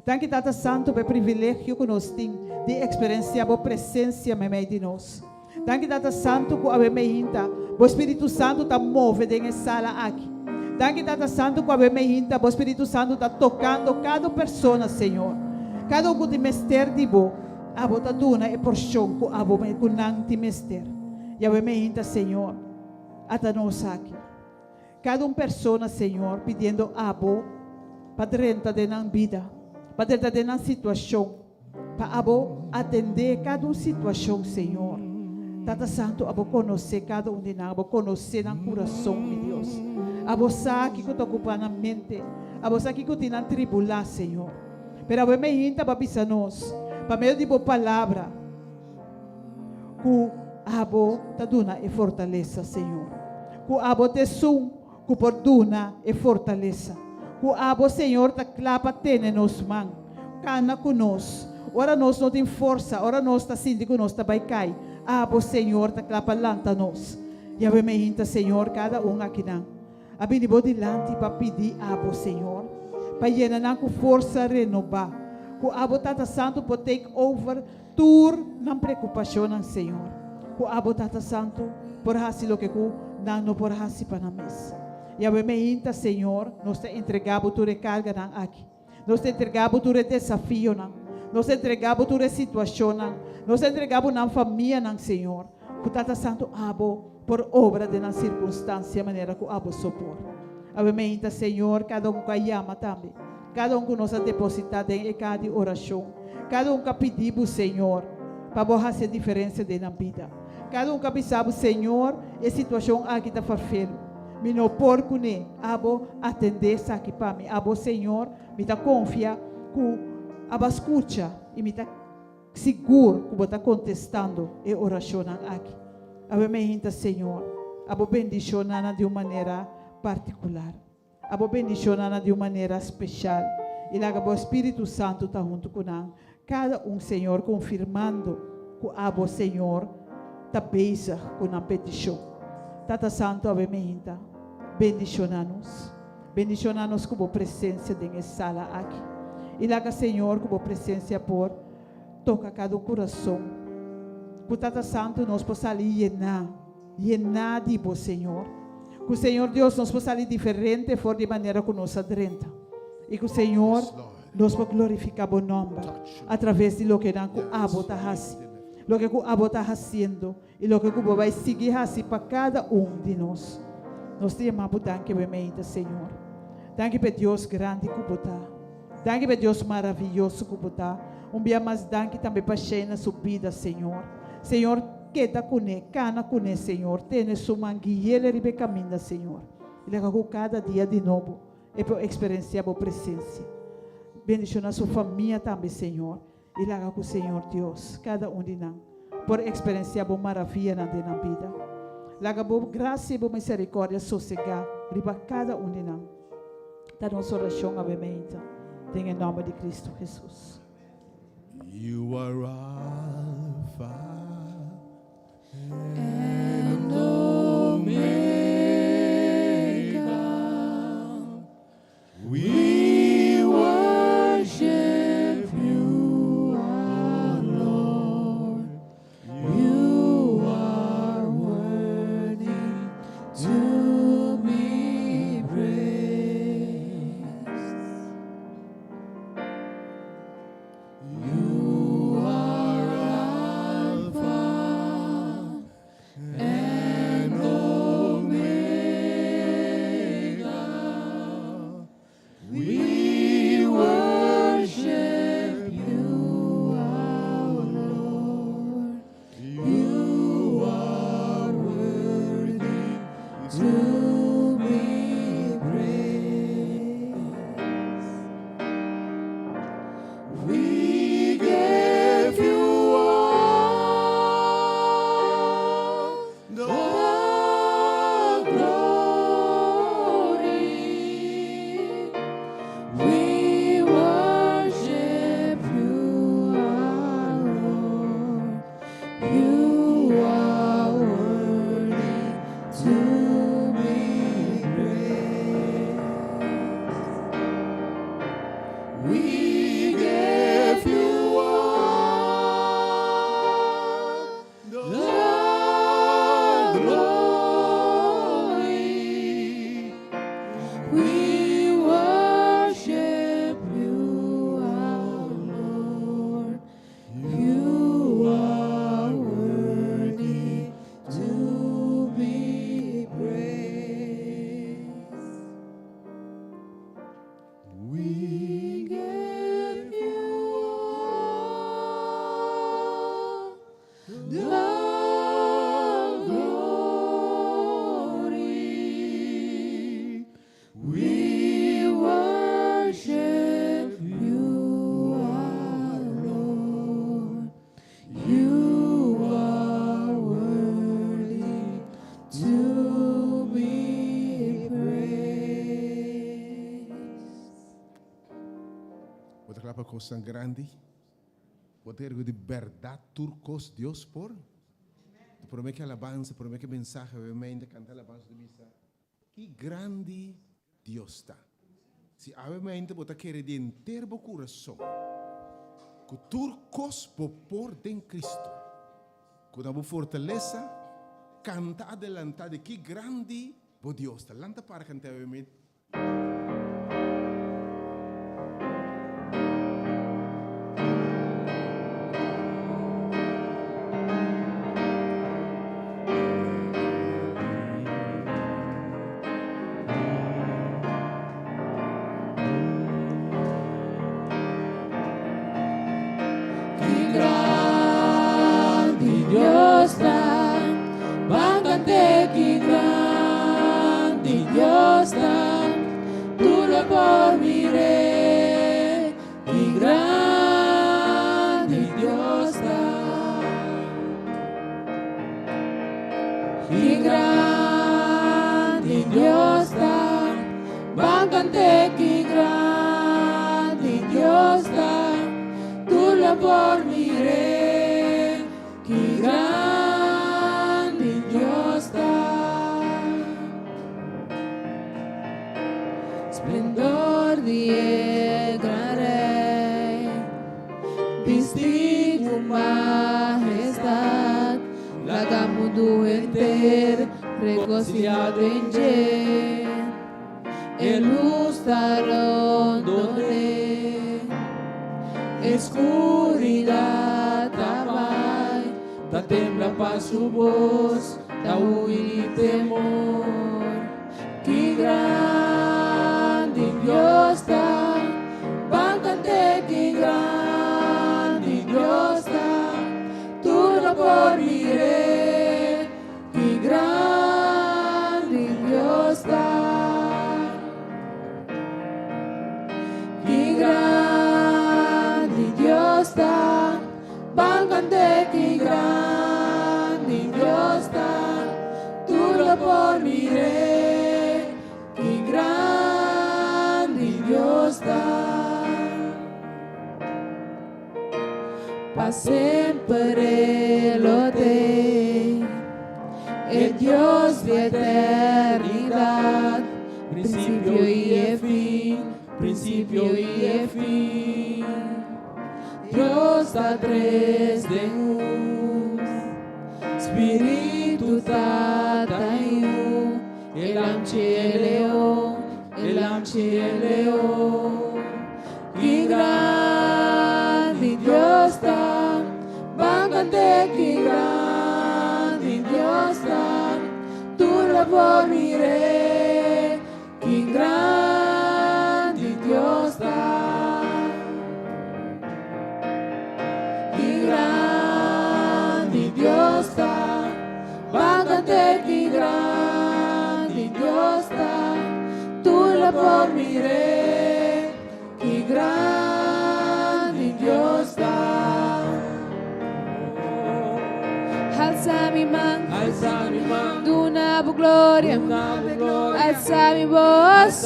Danke, Tata Santo, pelo privilégio que nós temos de experienciar a presença no meio de nós. Danke, Tata Santo, que a me inta. O Espírito Santo está movendo em sala aqui. Danke, Tata Santo, que a me inta. O Espírito Santo está tocando cada pessoa, Senhor. Cada um de mester de bo. A botaduna é por chão que a bo me kunang de mester. E a me inta, Senhor, até nós aqui. Cada pessoa, Senhor, pedindo a bo para renta de na vida, para renta de na situação, para a bo atender cada situação, Senhor. Tata Santo, abo conhecer cada de nós, abo conhecer no coração, meu Deus. Abo sabe que tu ocupa na mente, abo sabe que tu na tribular, Senhor. Pero abo me inta para pisar nós, para meio de boa palavra, que abo ta duna e fortaleza, Senhor. Que abo te sum, que por duna e fortaleza. Que abo, Senhor, ta clapa tene nos man, cana conosco. Ora nós não tem força, ora nós está sentindo que nós está vai cair. Abo, Senhor, ta clapa lanta nós. E abo me inta, Senhor, cada aqui não. Abinibo dilante para pedir abo, Senhor. Para llenar com força renovar. Que abo Tata Santo para take over tour não preocupação, Senhor. Que abo Tata Santo por hasi lo que ku não por hasi para na mesa. E abo me inta, Senhor, nós te entregamos tu recarga não aqui. Nós te entregamos tu desafio não. Nós te entregamos tu situação não. Nós te entregamos na família não, Senhor. Que Tata Santo abo por obra de na circunstância maneira que abo sopor. Abo me inta, Senhor, cada que ama também. Cada que nós depositado em cada oração. Cada que pedimos, Senhor, para fazer diferença de na vida. Cada que pensamos, Senhor, a situação aqui está farfelo. Me não porco ne, abo atender aqui para mim. Abo, Senhor, me dá confia que abo escuta e me dá seguro que você está contestando a oração aqui. Abo me inta, Senhor, abo bendicionar de uma maneira particular. Abo bendicionar de uma maneira especial. E lá o Espírito Santo está junto com nós. Cada Senhor, confirmando que abo, Senhor, está beija com a petição. Tata Santo, abo me inta. Bendicionar-nos. Bendicionar-nos com a presença de sala aqui. E lá, Senhor, com a presença por toca cada coração. Que Tata Santo nós possa ali llenar de vos, Senhor. Que o Senhor Deus nos possa ali diferente, for de maneira que nos adrenta. E que o Senhor nos possa glorificar o nome através de lo que não abo está fazendo. Lo que abo está fazendo e lo que vai seguir fazendo para cada de nós. Nós te amamos, danke, Senhor. Danke para Deus grande que está. Danke para Deus maravilhoso que está. Dia mais danke também para cheia sua vida, Senhor. Senhor, queda com ele, cana com ele, Senhor. Tene sua manguilha e caminha, Senhor. Ele com cada dia de novo e para experienciar a presença. Bendição a sua família também, Senhor. Ele com o Senhor Deus, cada de nós, por experienciar a maravilha na vida. Laga boa graça e boa misericórdia sossegar riba cada de nós. Da nossa oração obviamente, em nome de Cristo Jesus. You are Alpha And Omega, we worship you, our Lord. You are worthy to be praised. You are Alpha and Omega. We worship you, our Lord. You are worthy to be praised. We give you all the glory. We worship you, our Lord. You are worthy to be praised. We give you all the glory. We worship you, our Lord. You are worthy to be praised. We give you all the glory. We worship you, our Lord. You are worthy to be praised. Outra clapa coisa grande. Poder de verdade turcos Deus por. Por me que alabança, por me que mensagem, obviamente cantar alabança de missa. Que grande Deus está. Se obviamente você quer de inteiro o coração, que turcos por em Cristo, com a fortaleza, canta adelante de que grande o Deus está. Lanta para cantar obviamente. Que grande Dios está, báncate, que grande Dios está, tú lo por miré, que grande Dios está, que grande Dios está, báncate, que grande Dios está, tú lo por miré, que grande Dios está. Esplendor de gran rey, vestido majestad, la mundo entero reconciliado en él, el luz donde escuridad tabai, ta tembla para su voz, ta huir temor. Que grande Dios está, báncate, que grande Dios está, tú lo por miré, que grande Dios está. pa sempre lo te. Es Dios de eternidad, principio y fin, principio y fin. Dios da tres de un, Espíritu Tata y un, el león, el león. Y grande Dios está, báncate que grande Dios está, tú lo dormiré, que grande Dios está. Que grande Dios está, báncate que grande Dios está, tú lo dormiré, que grande Dios está. Alza mi mano, duna bu gloria, alza mi voz,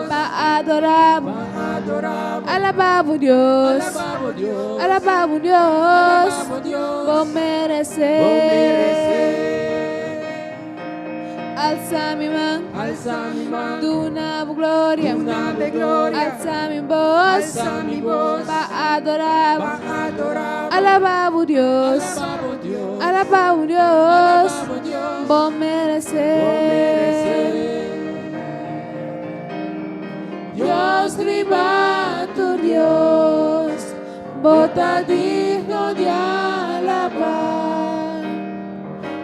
pa adorar, alabamos Dios, alabamos Dios, vos merecer. Alza mi mano, duna bu gloria, alza mi voz, pa adorar, alabamos Dios, alabamos Dios, vos merecer. Dios ribato Dios, bota digno de alabar.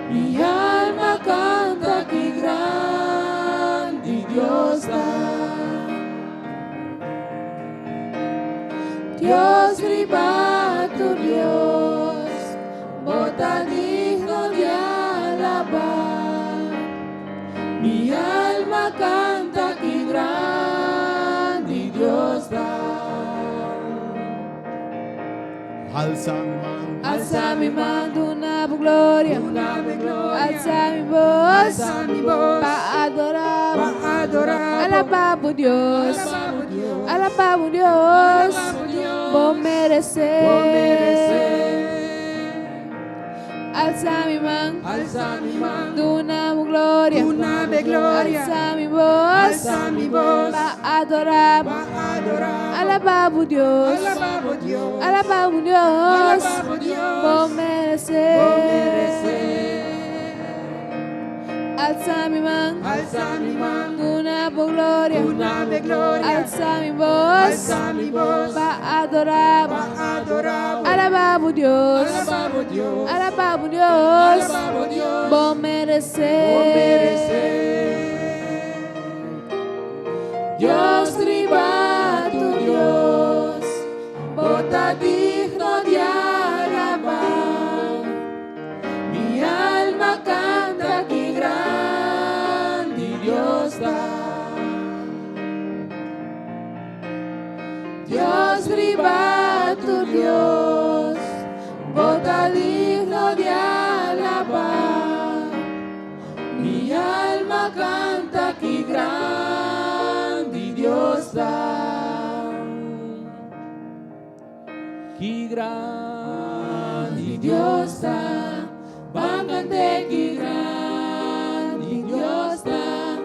Mi alma canta que grande Dios está. Dios ribato Dios, bota digno de alabar. Mi alma canta que grande Dios está. Alza mi mano, una gloria, alza mi voz, pa adorar, alabamos Dios, alabamos Dios, vos merecer. Alza mi mano, una gloria, alza mi voz, pa adorar, alabamos Dios, alabamos Dios, vos merecer. Alza mi mano, una gloria, alza mi voz, pa adorar, alabamos Dios, alabamos Dios, vos merecer. Dios ribato Dios, bota digno de alabar. Mi alma canta que grande Dios está. Dios ribato Dios, bota digno de alabar. Mi alma canta que grande Dios está. Que grande Dios está, vángate que grande Dios está,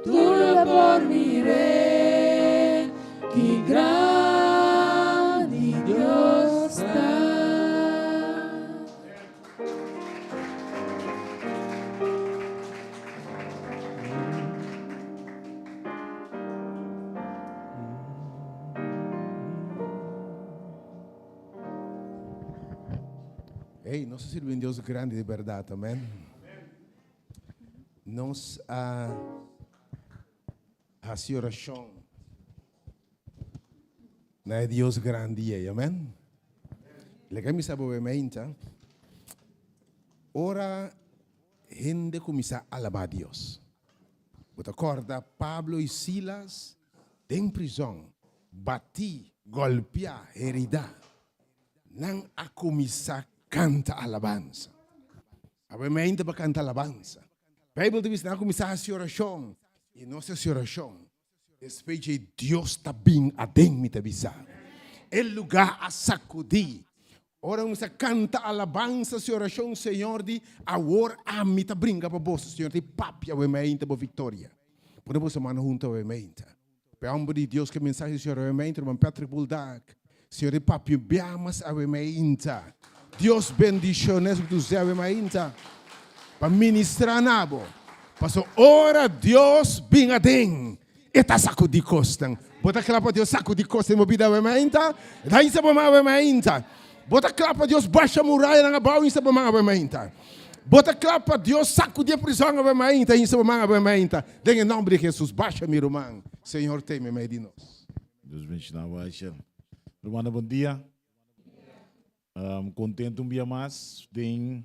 tú lo por miré, que grande Dios está. Ei, nós servimos um Deus grande de verdade, amém? Nós a oração na Deus grande, amém? Legal me sabe bem, ora gente começa a alabar Deus. Você acorda Pablo e Silas em prisão, bati, golpear, heridar, não a começar canta alabanza. Obviamente para cantar alabanza. A Bíblia diz que começar a oração. E nossa oração. Depois de Deus está bem a dentro me avisar. El lugar a sacudir. Ora vamos cantar alabanças e oração, Senhor, de agora a mim te brinca para você, Senhor, de papia o mente para vitória. Podemos semana junto o mente. Pelo amor de Deus, que mensagem, Senhor, o mente, irmão Patrick Bulldog. Senhor, de papia, biamas a mente. Deus bendiciones do céu, o mente. Para ministrar nabo. Passo ora Deus binga ding. Eta saco de costa. Bota clapa Deus saco de costa, mo bida o mente. Daí se bom o mente. Bota clapa Deus baixa muralha na bau em sabão a bementa. Bota clapa Deus saco de prisão a bementa em sabão a bementa. Em nome de Jesus baixa meu irmão. Senhor tem me de nós. Deus bendiga baixa. Irmã, bom dia. Contento dia mais tem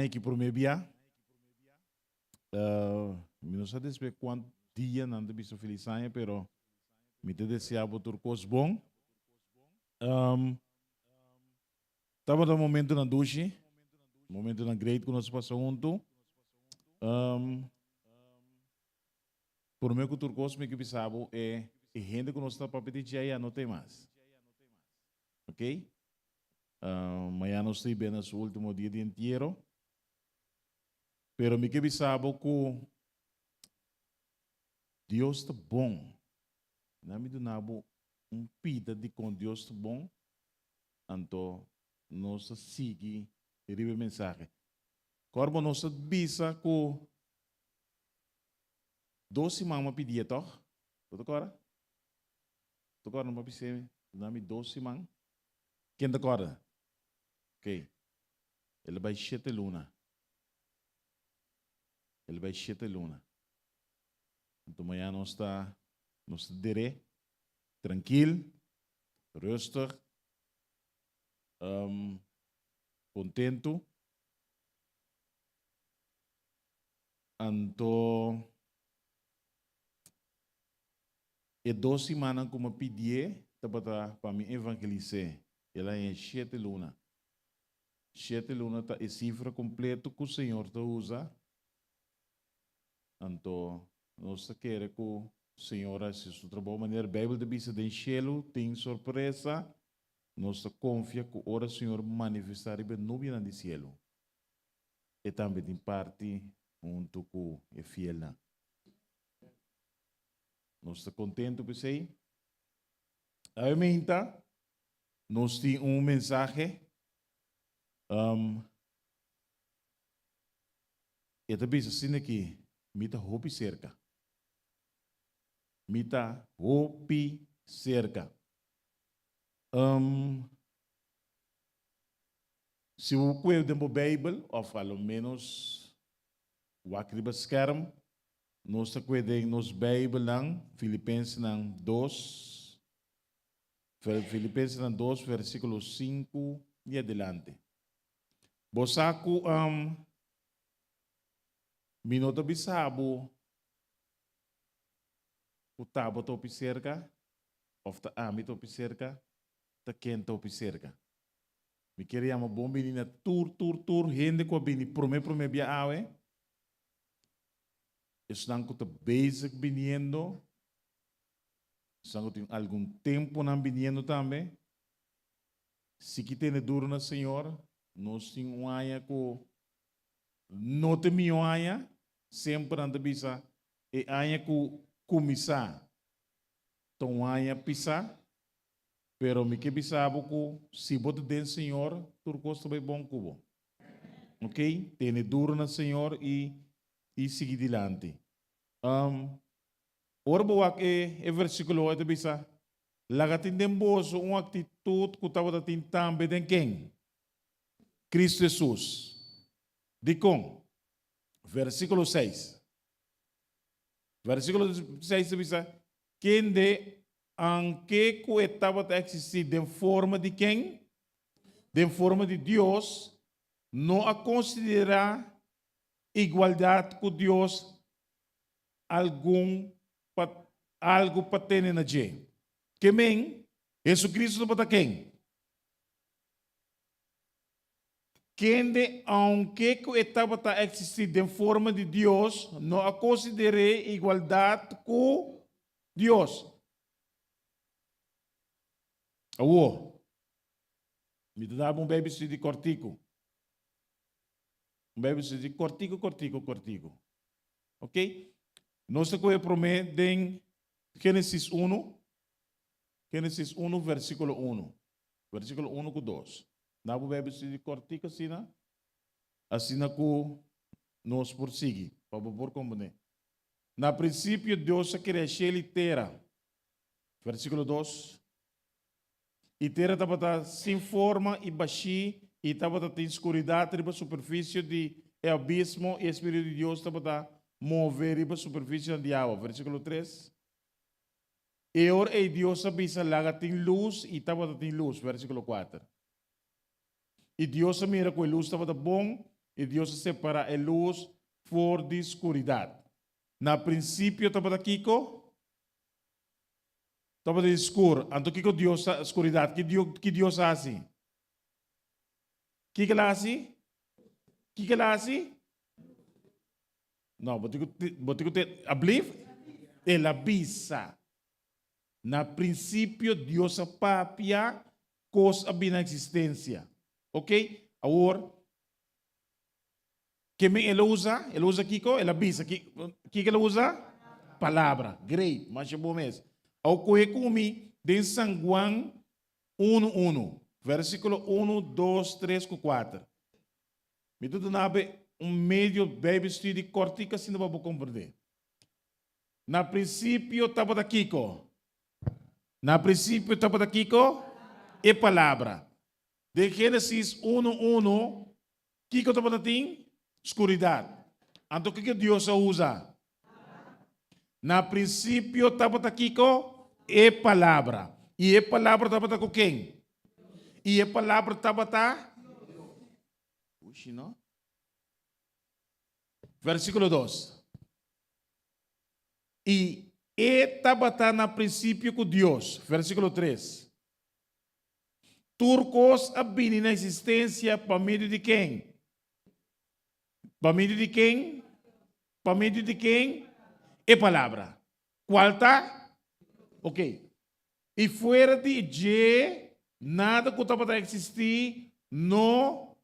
aqui por meu dia. Não sei desde quanto dia não te visto feliz ano, pero me te deseava turcos bom. Estava no momento na duche, momento na great que nós passamos junto. Por mim que o turcos me que pensava é gente que nós está para pedir já não tem mais, ok? Amanhã nós estamos bem no último dia de inteiro, pero me que pensava que Deus está bom, não me donava pita de com Deus está bom, então nós seguimos e recebemos mensagem. Corbo nós bisa que 12 semanas pedia toh, tudo agora? Tudo agora não vai ser, nome 12 semanas. Quem tá agora? Ok. Ele vai 7 luna. Ele vai 7 luna. Então amanhã nós está dire, tranquilo, rustig. Contento. Então, e 2 semanas como pedi para me evangelizar. Ela é 7 luna. 7 luna é a cifra completa que o Senhor te usa. Então, nós queremos que o Senhor assista o trabalho. Maneira, a Bíblia diz que tem cielo, tem surpresa. Nós confia que ora o Senhor manifestar e não vem no cielo. E também tem parte junto com o fiel. Nós estamos contentes por isso. Obviamente, nós temos mensagem. E também assim aqui, mita hopi cerca. Mita hopi cerca. Se o cuido da Bíblia, ou pelo menos o acriba scherm, nós cuidamos nos Bíblia, Filipenses 2, Filipenses 2, versículo 5 e adelante. Bosaku, minuto bisabo, o tabo topi cerca, ou ta ami topi cerca, ta ken topi cerca. Me queria uma bom menina, tur, gente com a bini, prome bia awe. Estão com o basic viniendo, estão com algum tempo não viniendo também. Se que tem duro na Senhor, nós temos um aia com não tem meu aia, sempre anda bisa e aia com começar, então aia pisar. Pero me que bisabo que se bote dentro do Senhor, tudo custa bem bom cubo. Ok? Tem duro na Senhor e seguir adiante. Ora boa que é versículo 8 bisa. Lagatin den boso uma atitude que estava tendo também de quem? Cristo Jesus. De com? Versículo 6. Versículo 6 bisa. Quem de anque que estava a existir de forma de quem? De forma de Deus, não a considerar igualdade com Deus algo para ter na gente. Que bem, Jesus Cristo para quem? Quem de anque que estava a existir de forma de Deus, não a considerar igualdade com Deus. Me dava um baby de cortico. Um baby de cortico. Ok? Nós temos promessa em Gênesis 1, versículo 1. Versículo 1 com 2. Nabo baby de cortico assim na que nós prosseguimos. Para por compreender. Na princípio, Deus criou céu e terra. Versículo 2. E terra estava sem forma e baixinha, e estava em escuridade, riba a superfície de abismo, e o Espírito de Deus estava mover riba a superfície de água. Versículo 3. E ora Deus avisa lá tem luz, e estava tem luz. Versículo 4. E Deus mira que a luz estava bom, e Deus separa a luz for de escuridade. Na princípio estava aqui estava de escuro. Então, que Deus a escuridade? Que Deus faz? Que ele faz? Que ele faz? Não, botico te abliv? Ele avisa. Na princípio, Deus a papia coisa bem na existência. Ok? Agora, que ele usa? Ele usa Kiko? Ele avisa. Que ele usa? Palavra. Great. Mas é bom mesmo. Ao correr comigo, de São Juan 1:1. Versículo 1, 2, 3, 4. Me tudo nabe meio baby study cortica, assim não vou compreender. Na princípio, estava da Kiko. Na princípio, estava da Kiko. E palavra. De Gênesis 1:1, Kiko estava da Tim? Escuridade. Então, o que Deus usa? Na princípio, estava aqui com a palavra. E a palavra estava com quem? E a palavra estava Puxa, não? Versículo 2. E estava na princípio com Deus. Versículo 3. Turcos abini na existência para meio de quem? Para meio de quem? Para meio de quem? E palavra. Qual está? Ok. E fora de nada que estava a existir, não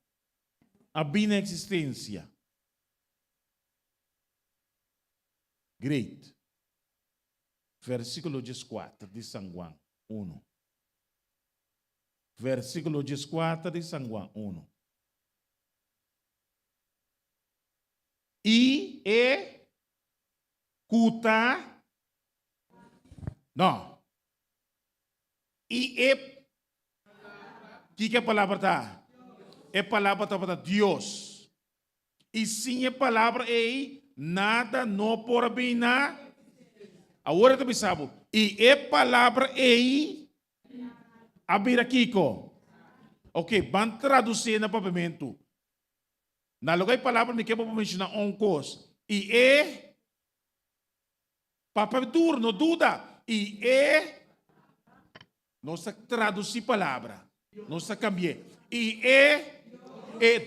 havia existência. Great. Versículo 14 de São Juan 1. Versículo 14 de São Juan 1. E cuta. Não. E que a palavra está? É palavra está para Deus. E sim a palavra é nada não por bem na. Agora também sabe. E a palavra é abrir aqui. Ok, vamos traduzir no papamento. Na lugar de palavra, nem que vamos mencionar um coisa. E papel duro, não dúvida. E não se traduzir palavra. Não se cambiar. E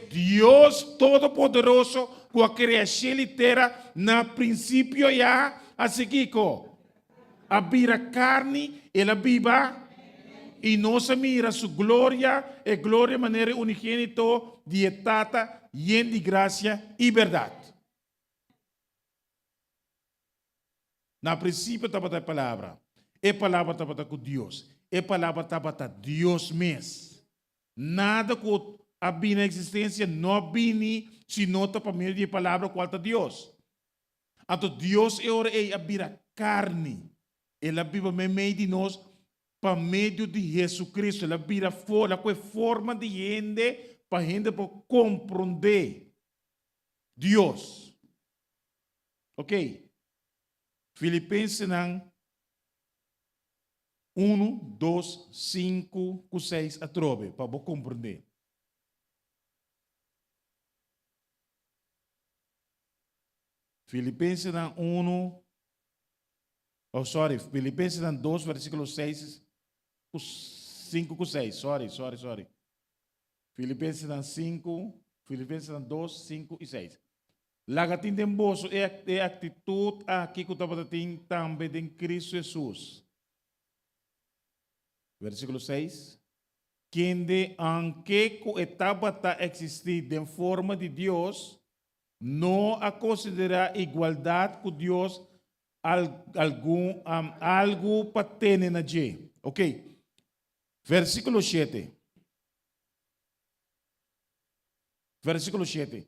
Deus Todo-Poderoso, com a criação inteira, na princípio já, assim que abrir a carne, ela viva. E nossa mira sua glória, e glória de maneira unigênito, dietata, de graça e verdade. Na princípio estava a palavra. E palavra estava com Deus. E palavra estava com Deus mesmo. Nada que havia na existência não havia se nota para meio de palavra qual é Deus. Então Deus é abrir a carne. Ele vive meio de nós para meio de Jesus Cristo. Ele vira fora, com forma de gente, para a gente compreender Deus. Ok? Filipenses 1, 2, 5, 6 a trove, para você compreender. Filipenses 1, Filipenses 2, versículo 6, 5, 6, sorry. Filipenses 5, Filipenses 2, 5 e 6. Lagatin de emboso é atitude aqui que estava também em Cristo Jesus. Versículo 6. que aunque a etapa está existir de forma de Deus, não a considerar igualdade com Deus algo para ter na G. Ok. Versículo 7. Versículo 7.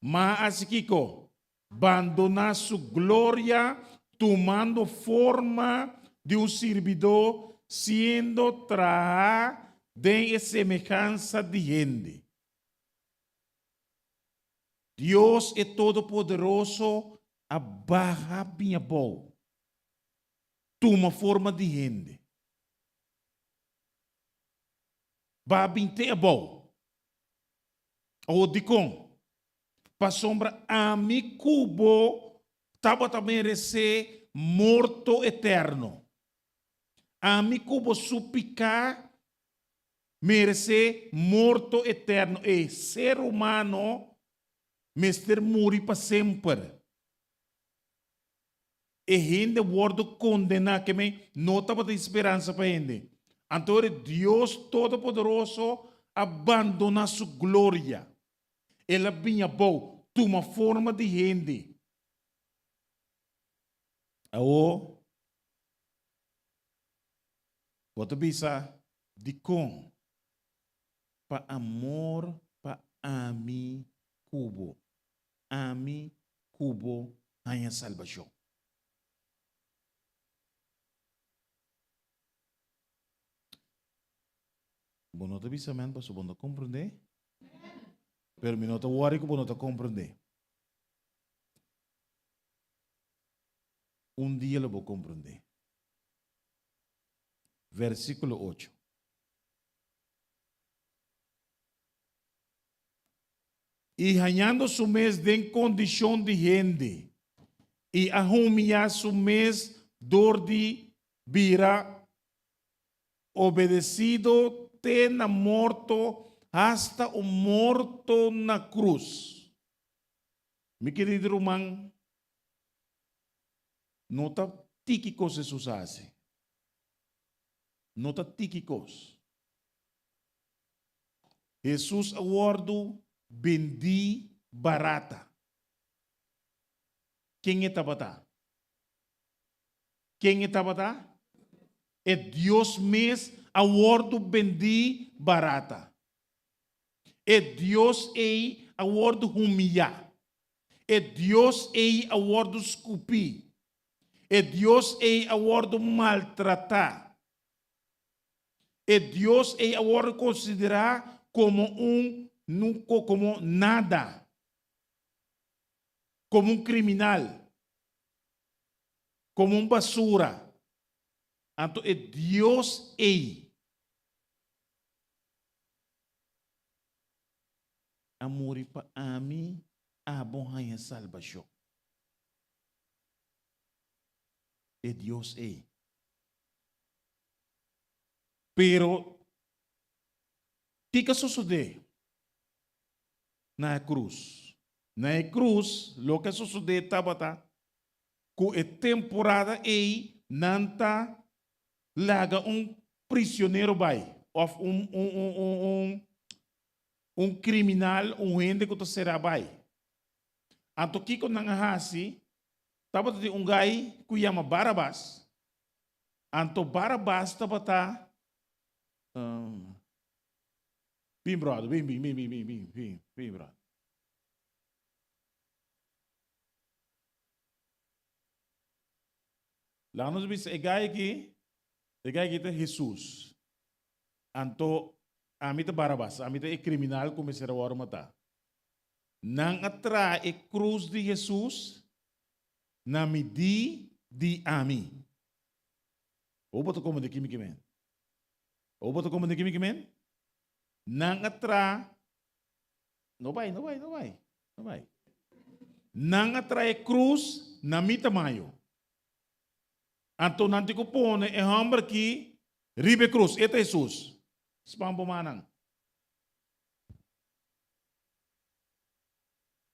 Mas Kiko, abandonar sua glória, tomando forma de servidor, sendo traído de semelhança de gente. Deus é todo-poderoso, abarra minha boa. Toma forma de gente. Babinte é bom. Ou de com. Para sombra, a mi cubo, estava também receber morto eterno. A mi cubo supicar, merece morto eterno. E ser humano, mister morrer para sempre. E gente wordo condenar que me não estava de esperança para gente. Então, Deus Todo-Poderoso abandona sua glória. Ele vinha bom, toma forma de gente. Ao você pensa de com para amor para ami cubo a salvação. Bom, não te bisa man, para bom não compreender. Pero me não te worry que bom não te compreender. Dia eu vou compreender. Versículo 8. E ganhando su mês de condição de gente, e arrumia su mês dor de vira, obedecido, tena morto, hasta o morto na cruz. Mi querido irmão, não está tíquicos Jesus hace. Não está tíquicos. Jesus aguardo bendi barata. Quem é tabata? Quem é tabata? É Deus mesmo aguardo bendi barata. É Deus ei aguardo humilhar. É Deus ei aguardo esculpir. É Deus ei aguardo maltratar. É Deus ei aguardo considerar como nunca como nada, como criminal, como basura. Então, é Deus ei. Amor para a mim, a bom a salvação. É Deus ei. Pero, que sucede? Na cruz. Na cruz, o que sucede estava com a temporada aí, nanta laga prisioneiro vai, ou criminal, gente que será vai. Então, que quando não hasi, estava de gai que chama Barabás. Então, Barabás estava bem, brother, bem, brother. Lá nós vimos o gai aqui é Jesus. Então, a mim é Barabás, a mim é criminal como será o matar. Não atrai a cruz de Jesus, na medi de ami. Ou botou como de química, man? Ou botou como de química, man? Não atrai. Não vai. Não atrai a cruz na mi tamanho. Então, não te compone é homem que ribe cruz, é Jesus. Spambo manang.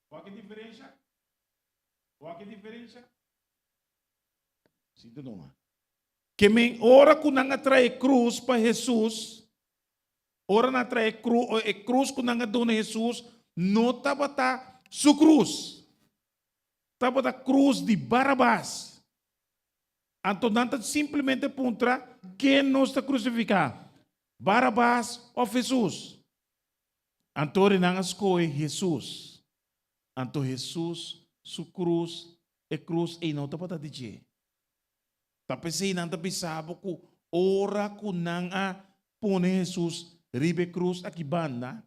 Qual é a diferença? Sinto não. Que me ora que não atrai cruz para Jesus, ora na tra cruz ko nanga doon na Jesus, no tabata su cruz. Tabata cruz de Barabás. Então, não simplesmente puntra quem nos está crucificado. Barabás ou Jesus. Então, nang escolhe Jesus. Então, Jesus, su cruz, e não tabata DJ. Tapi say nang tabisabo ko, ora ko nang pone Jesus, ribe cruz akibanda,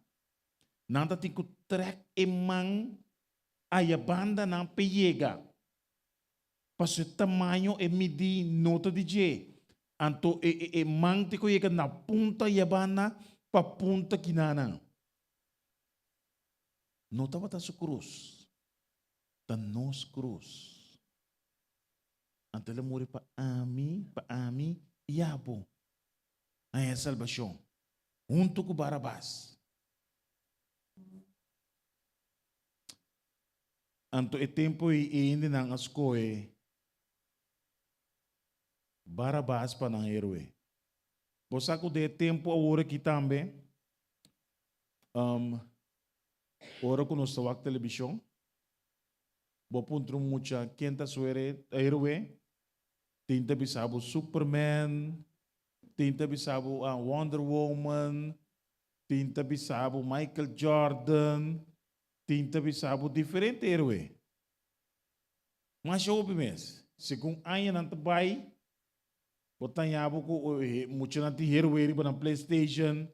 nang tating ko trek emang ayabanda ng peyega. Paso tamanho midi nota DJ. Anto emang ti ko yega na punta yabana pa punta kinanang. Nota ba ta sa cruz? Tanos cruz. Antela muri pa ami, iabo. Ay salvação. Junto com Barabás. Anto tempo hindi nang askoe Barabás pa ng heroe. Bosa ko de tempo ora kitambe ora ko no sa wak televisyon. Bo puntro mucha quenta suere heroe. Tinta bisabo Superman, tinta bisabo Wonder Woman, tinta bisabo Michael Jordan, tinta bisabo diferente herói. Mas eu mes, segundo aia não tabai, botan yabo ko muito nanti herói riba na PlayStation,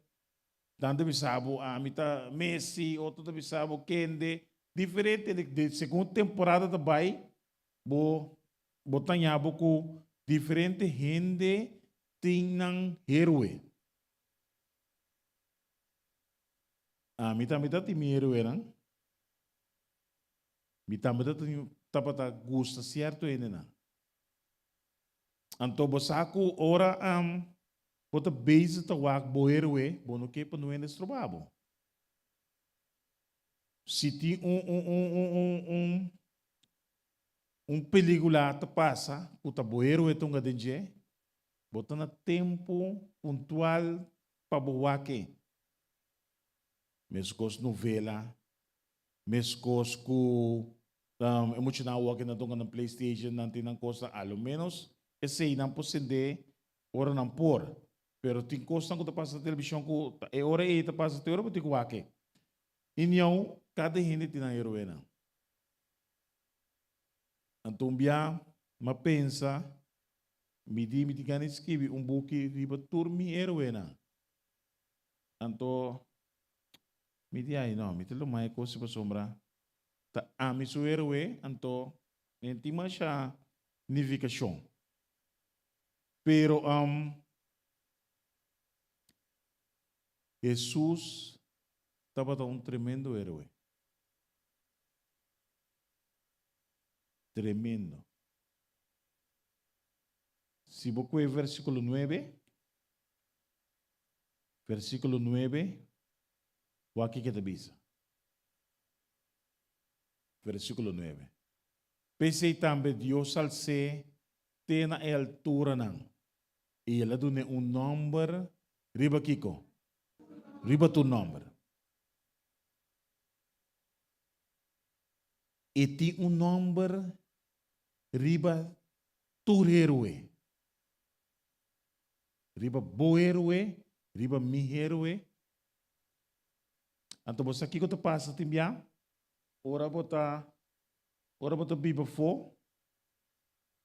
tanto bisabo amita Messi, outro bisabo Kende, diferente de segunda temporada tabai, botan yabo ko diferente gente tinang herói. Mita ti mi herói nang. Mita tapata gusta certo ele na. Anto bosaku ora bota base ta wak boerwe bono que pa nuene strobabo. Se ti peligula ta passa, puta boerwe tonga denje, bota na tempo puntual pa boake. Mescos novela, mescos ku emocional wak na tonga na PlayStation nanti ng costa alo menos esse não posende ora não por pero tin costa ko ta passa televisão ko ora ta passa te ora buti ko wake inyo cada hindi tinang heroena antumbia mapensa midi gani escrevi buki riba turmi heroena anto midi ai no midi lo mai coisa pa sombra ta ami su heroe anto nentima siya nificação. Pero Jesus estava tremendo herói. Tremendo. Se você versículo 9, o aqui que te bisa. Versículo 9. Pensei também Deus al ser tena a altura nang. E ela dune número riba kiko. Riba tu número. E ti número riba tu heroe. Riba bo heroe, riba mi heroe. Anto bosa kiko te passa timbia. Ora bota biba fo.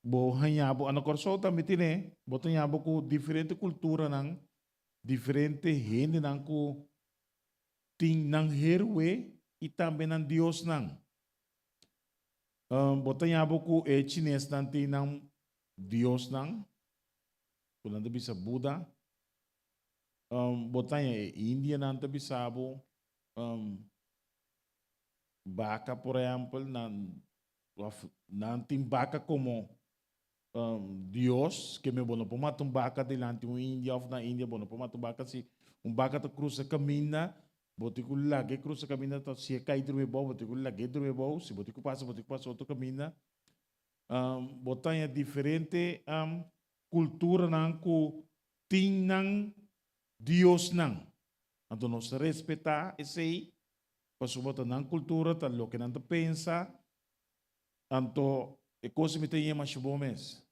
Bo hanyabo ano korso também tine. Boto nyabo ko diferente cultura nang diferente gente nang ko ting nang heroe e também nang Dios nang. Boto nyabo ko chines nang ting nang Dios nang. Kunan tabi sa Buddha. Boto nya India nang tabi sabo. Baka, por exemplo, nanting baka como Dios, que me bono poma tumbaca delante Índia of na Índia bono poma tumbaca se vaca ta cruza camina, botico lage cruza camina ta se cai drube bo, botico lage drube bo, se botico passa outro camina. Botanha diferente cultura nang ku ting nang Dios nang. Então, nós respeitar esse aí, para subir na cultura, tá lo que não pensa, então, é coisa que me tem mais bom mesmo.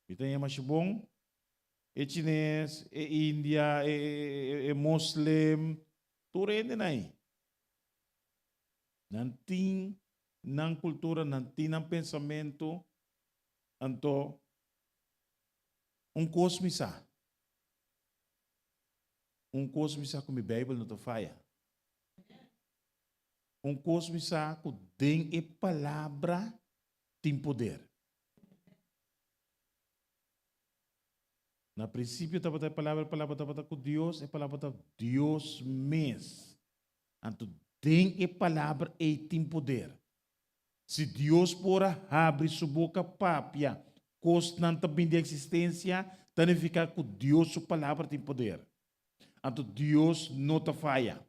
Me tem mais bom, é chinês, é índia, é muslim, tudo é aí. Não tem na cultura, não tem na pensamento, então, coisa misa como a Bíblia não te falha. Coisa misa que tem a palavra tem poder. Na princípio estava a palavra estava com Deus, a palavra estava Deus mesmo. Então tem a palavra e tem poder. Se Deus pora abre sua boca pápia, constante bem de existência, significa que Deus sua palavra tem poder. Então Deus não te falha.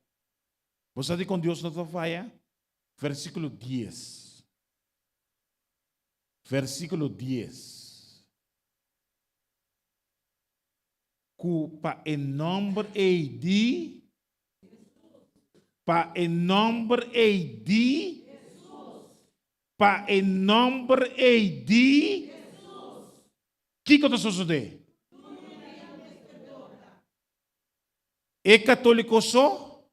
Você sabe com Deus não te falha? Versículo 10. Versículo 10. Pa em nome de pa em nome de pa em nome de que está sucedendo? É católico só?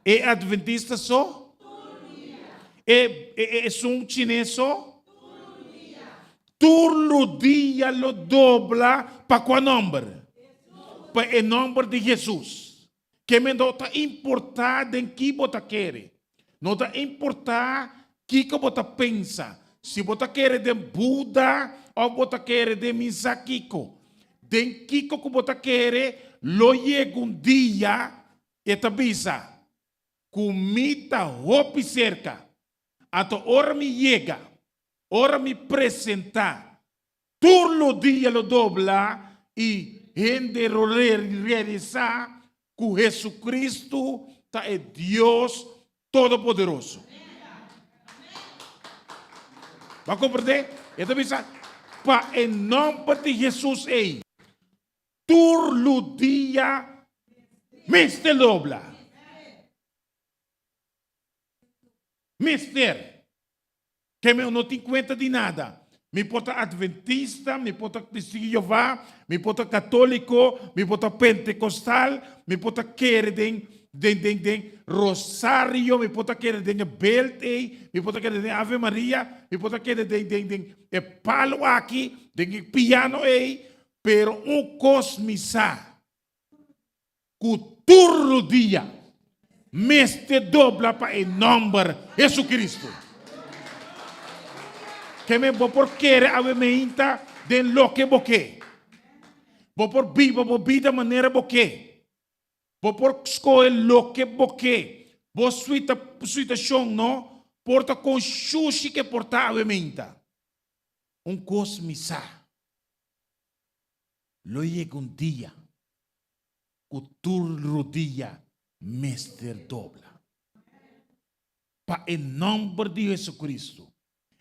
É adventista só? É um chinês só? Todo dia lo dobla para qual nome? Para o nome de Jesus. Que me não está importando em que você quer. Não está importando que você pensa. Se você quer de Buda ou você quer de Misakiko. De que você quer, lo llega dia e te avisa. Comida roupa cerca. Até hora me chega. Ora me apresentar, todo dia lo dobla e gente realizar que Jesus Cristo é Deus Todo-Poderoso. Vai compreender? Então, para em nome de Jesus, todo dia me dobla. Mister. Que eu não tenho conta de nada. Me porta adventista, me porta testigo de Jeová, me porta católico, me porta pentecostal, me porta querer de rosário, me porta querer de belte, me porta querer de Ave Maria, me porta querer de palo aqui, de piano pero cosmisa, que todo dia, me dobla para o nome de Jesus Cristo. Que me vou por querer a mementa de lo que boque. Vou por vida maneira boque. Vou por escolher lo que boque. Vou situação não porta com sushi que porta a mementa. Cosmisa. Lo llega dia. O turno dia mestre dobla. Pa em nome de Jesus Cristo.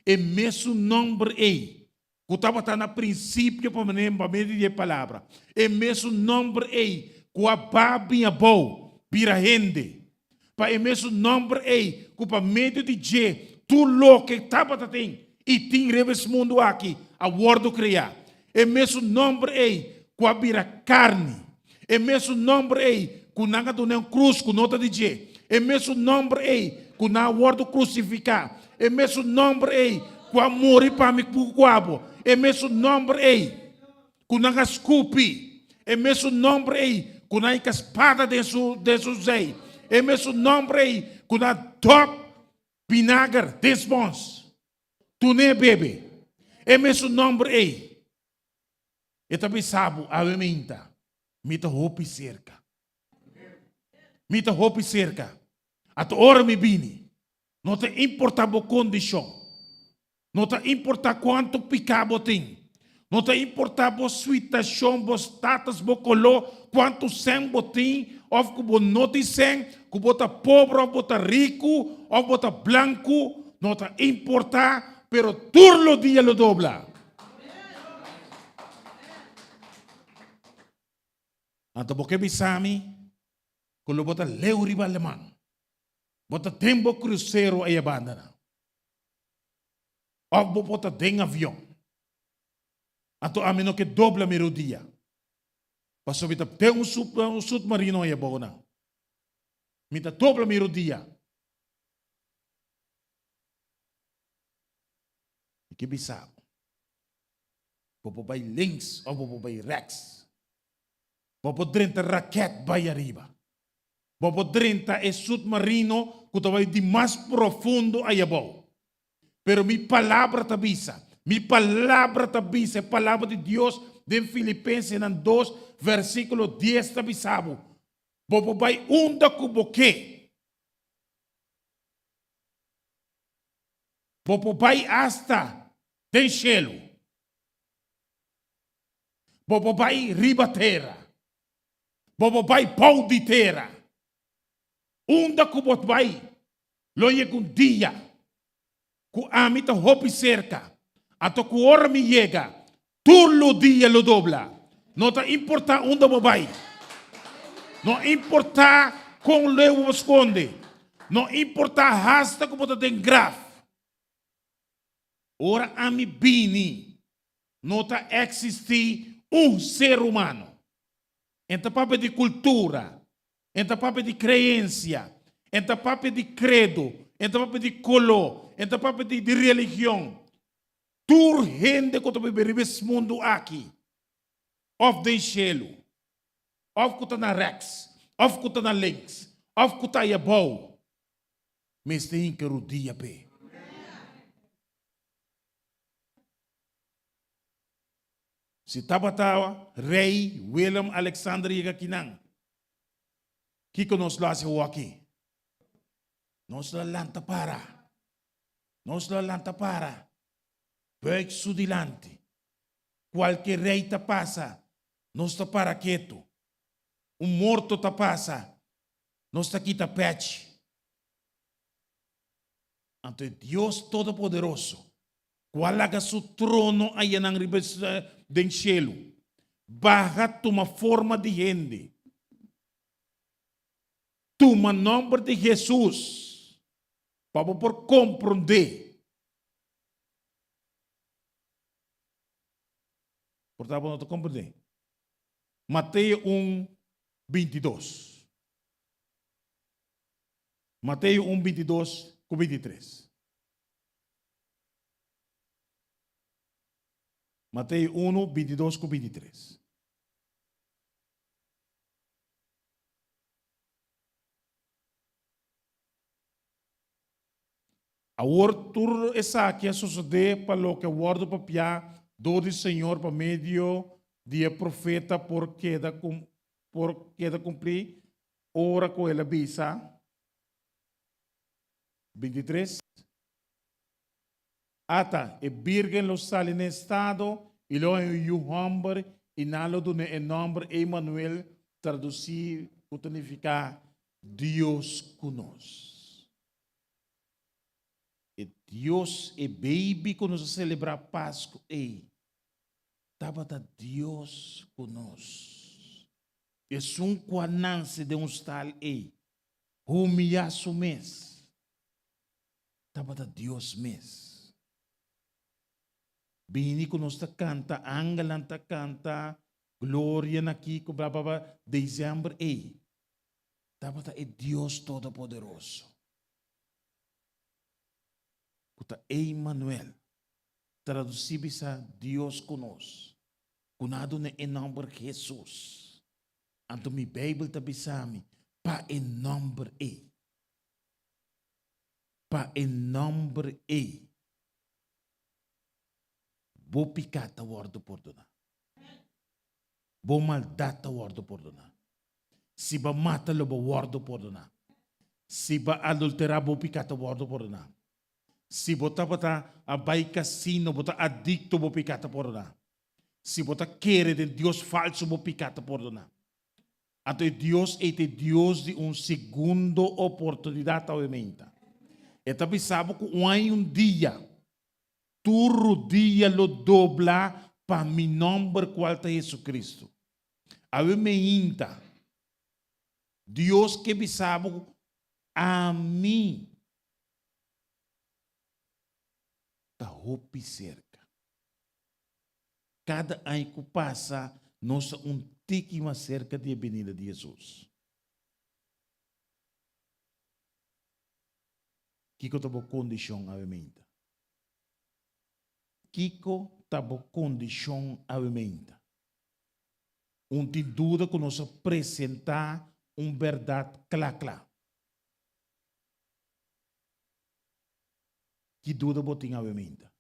E mesmo nome que estava no princípio para meio de palavra. E mesmo nome que a babinha boa vira rende. Para o mesmo nome que para meio de dia tudo que estava tem e tem esse mundo aqui a word criar. E mesmo nome que a vira carne. E mesmo nome que não tem um cruz com nota de dia. E mesmo nome que não word crucificar. E mesmo nome que morre para me cuabo. E mesmo nome que não escupe. E mesmo nome que não espada de seus zei. E mesmo nome que não top vinagre despons. Tu nem bebe. E mesmo nome e também sabe a mementa. Mita roupa cerca. Mita roupa cerca. Até hora me bini. Não te importa a condição. Não te importa quanto picabo tem. Não te importa a situação, a status, a color, quanto sangue tem, ou que não tem sangue, que você pobre, ou você rico, ou você branco. Não te importa, pero todo dia lo dobla. Anto boke bisami, kulo bota leu riba lemang. Bota tempo cruzeiro ay banda na. Of bota deng avião. Anto amino que dobla melodia. Paso bita tem submarino ay bona. Mita dobla melodia. Que bisamo. Popo bay links o popo bay rechts. Popo 30 raket bay arriba. Popo 30 é submarino que vai de mais profundo a yabo. Pero mi palavra tabisa. Mi palavra tabisa. É palavra de Deus de Filipenses 2, versículo 10 tabisabo. Popo bay unda kuboke. Popo bay hasta tem cielo. Popo vai riba terra. Popo vai pau di terra. Unda kubot vai. Loye kun dia. Ku amita hopi cerca. Ato ku ora mi llega. Turlo dia lo dobla. No ta importa unda mo vai. No importa com leu esconde. No importa hasta kubota den graf. Ora ami bini, nota existir ser humano. Enta papo de cultura, enta papo de crença, enta papo de credo, enta papo de color, enta papo de religião. Tur gente que tu vive nesse mundo aqui, of de cielo, of que tá na rex, of que tá na links, of que tá yabou, mas tem que rodia pe. Si tabatawa, rei William Alexander Iga Kinang. Kiko nos la si waki. Nos la lanta para. Nos la lanta para. Bek sudilante. Qualquer rei ta passa. Nos ta para quieto. Morto ta passa. Nos ta quita pech. Ante Deus Todo-Poderoso. Qual é su trono aí na ribes do cielo? Baja toma forma de gente. Toma nome de Jesus. Para por compreender. Portanto, não te compreender. Mateus 1, 22. Mateus 1, 22 com 23. Mateus 1, 22 com 23. A ortur essa que sucede para o que o word papia do Senhor por meio de profeta porque da cumprir ora com ele bisa 23. Ata e birgen lo sali ne estado e lo yu hombre e nalo do ne nombre Emmanuel traduzir o significa Deus conosco. E Deus e baby conosco celebrar Páscoa e tava Deus conosco. E um quanance de tal e humilhaço mês. Tava Deus mês. Bini conosco canta, angalanta canta, glória aqui, blá blá blá, dezembro e. Tava é Deus Todo-Poderoso. Puta Emmanuel. Traduzir a Deus conosco. Kunado na em nome de Jesus. Anto mi Bible tabisami, pa em nome e. Pa em nome e. Bo picata word perdona. Bo maldata word perdona. Si ba mata lo bo word perdona. Si ba adultera bo picata word perdona. Si bota abai casino, bota adicto bo picata perdona. Si bota querer de Deus falso bo picata perdona. Ato Deus é Deus de segundo oportunidade obviamente. E também sabe que dia tu dia lo dobla para mi nombre qual é Jesus Cristo. ave me inta. Deus que me sabe a mim. Tá roupa cerca. Cada ano que passa, nós tique mais cerca da venida de Jesus. Kiko tá boa condição a menta. Kiko tá boa condição a menta. Tem dúvida que nós apresentar verdade clara. Que dúvida botem a menta.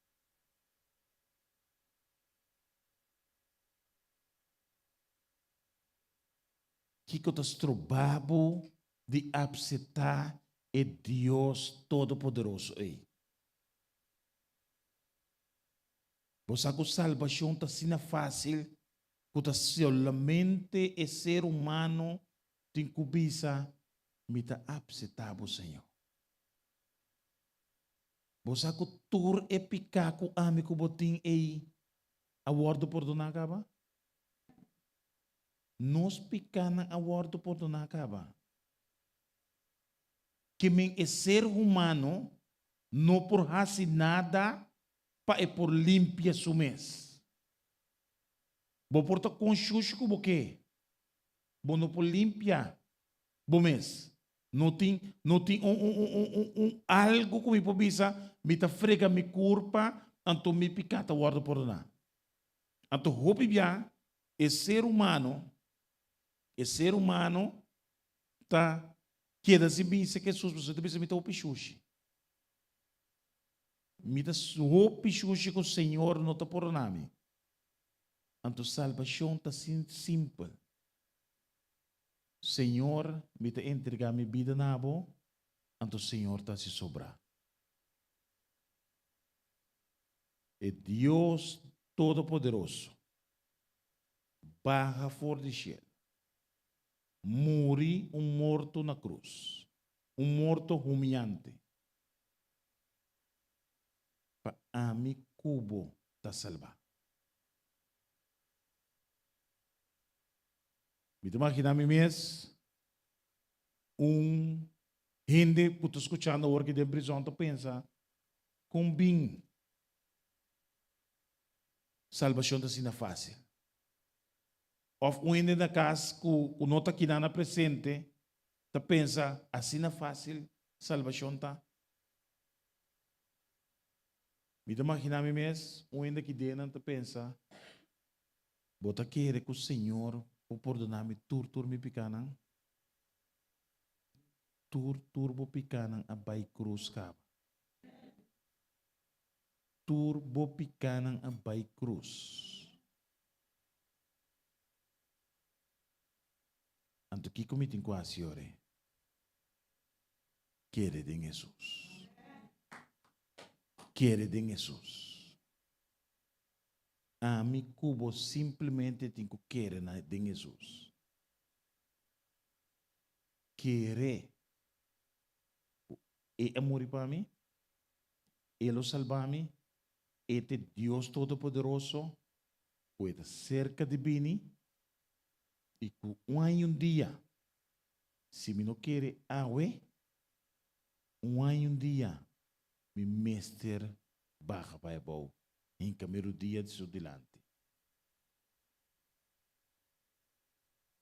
Kiko tá estrobado de aceitar é Deus Todo-Poderoso. Você a salvação está sendo fácil, porque solamente o ser humano tem cobiça, me está aceitável, Senhor. Você a tur é picaco, amigo, botim aí, a word por donar acaba? Nós picana a word por donar acaba. Que é ser humano não por fazer nada para por limpar seu mês. Bo por ta consciência como o quê? Bo não por limpar o mês. Não tem algo que me pobisa, me ta frega me culpa, anto me picata guarda por nada. Anto hopi bia, ser humano tá queda se bem se que Jesus você me tá o pichuche. Me dá o pichuche que o Senhor não tá por nome. Anto salvação tá simples. Senhor, me tá entregar minha vida na bo, anto Senhor tá se sobrar. É Deus Todo-Poderoso. Barra fora de céu. Morri morto na cruz. Morto humilhante. Para a mi cubo ta salvar. Me imagina mi mes gente que está escutando agora que de prisão tá pensa com bem salvação tá sendo fácil. Ou gente da casa que não está aqui na presente tá pensa assim é fácil salvação tá. Me imagina mi mes gente que dentro tá pensa bota querer que o Senhor o perdonar-me tur me picanan. Turbo picanan a bai cruz caba. Turbo picanan a bai cruz. Anto que comitem quase ore. Quere de Jesus. Quere de Jesus. A mi cubo simplesmente tenho que querer de Jesus. Querer. E amor para mim. Ele salvar-me. Este Deus Todo-Poderoso. Puede cerca de mim. E que um dia, se me não quer awe, um dia, me mestre barra para bom. Em primeiro dia de seu dilante.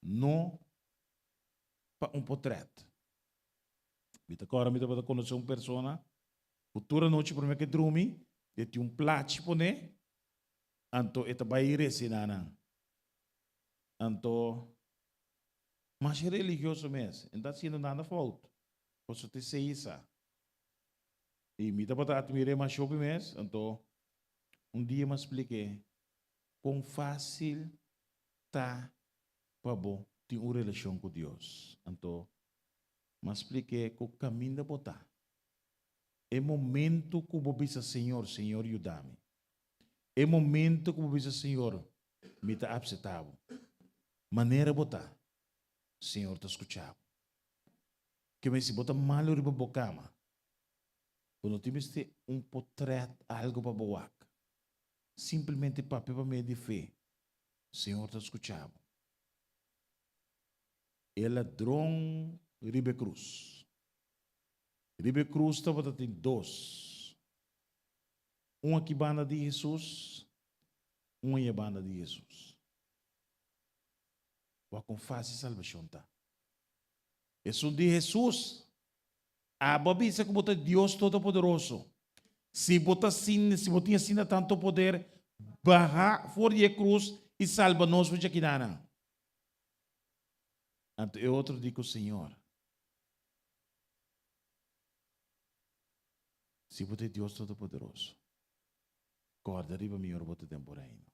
Não para portrait. Bita agora me dá conhecer uma pessoa. Futura noite para mim que dorme, ele tem plato para né. Anto eta vai resinana. Anto mas religioso mesmo. Não está sendo nada falta. Posso te ser isso. E me dá para admirar mais show mesmo. Anto dia me expliquei quão fácil tá para bom ter uma relação com Deus. Então, me expliquei que o caminho da botar. É momento que eu disse, Senhor, ajuda-me. É momento que eu disse, Senhor, me está aceitável. Maneira botar, Senhor, está escutando. Que me se botar mal ou riba bocama. Quando tiveste portrait, algo para boar. Simplesmente para me de fé. Senhor está escutando. El ladrão Ribe Cruz. Ribe Cruz estava tem dois. Uma que banda de Jesus, uma é banda de Jesus. Vai com fácil salvação, tá? Isso de Jesus. A Bíblia diz que bota Deus Todo-Poderoso. Se bota assim, se botinha assim tanto poder, barra fora de cruz e salva nós para aqui nana. Então eu outro digo, Senhor, se bota Deus Todo-Poderoso, corda riba melhor bota temporário.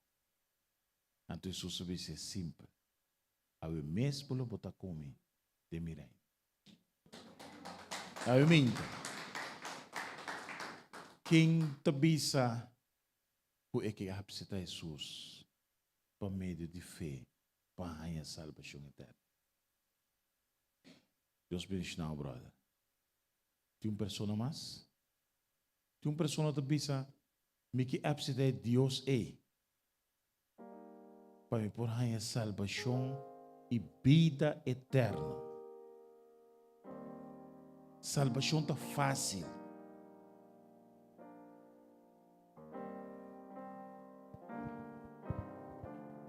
Então Jesus sabe ser simples. Ao mesmo pelo bota come de mirai. Ao mesmo. Quem te bisa o é que apsita Jesus por meio de fé para a salvação eterna. Deus bendiga now, brother. Tem uma pessoa mais? Tem uma pessoa que bisa me que apsita Deus é para por a salvação e vida eterna. Salvação está fácil.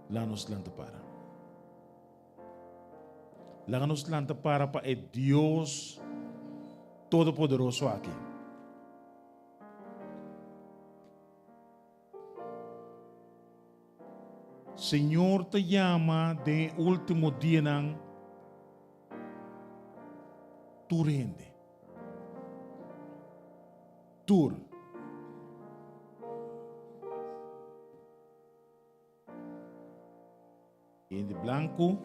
Lá nos lanta para. Lá nos lanta para é Deus Todo-Poderoso aqui. Senhor te chama de último dia não tu rende. Tur. Em de branco,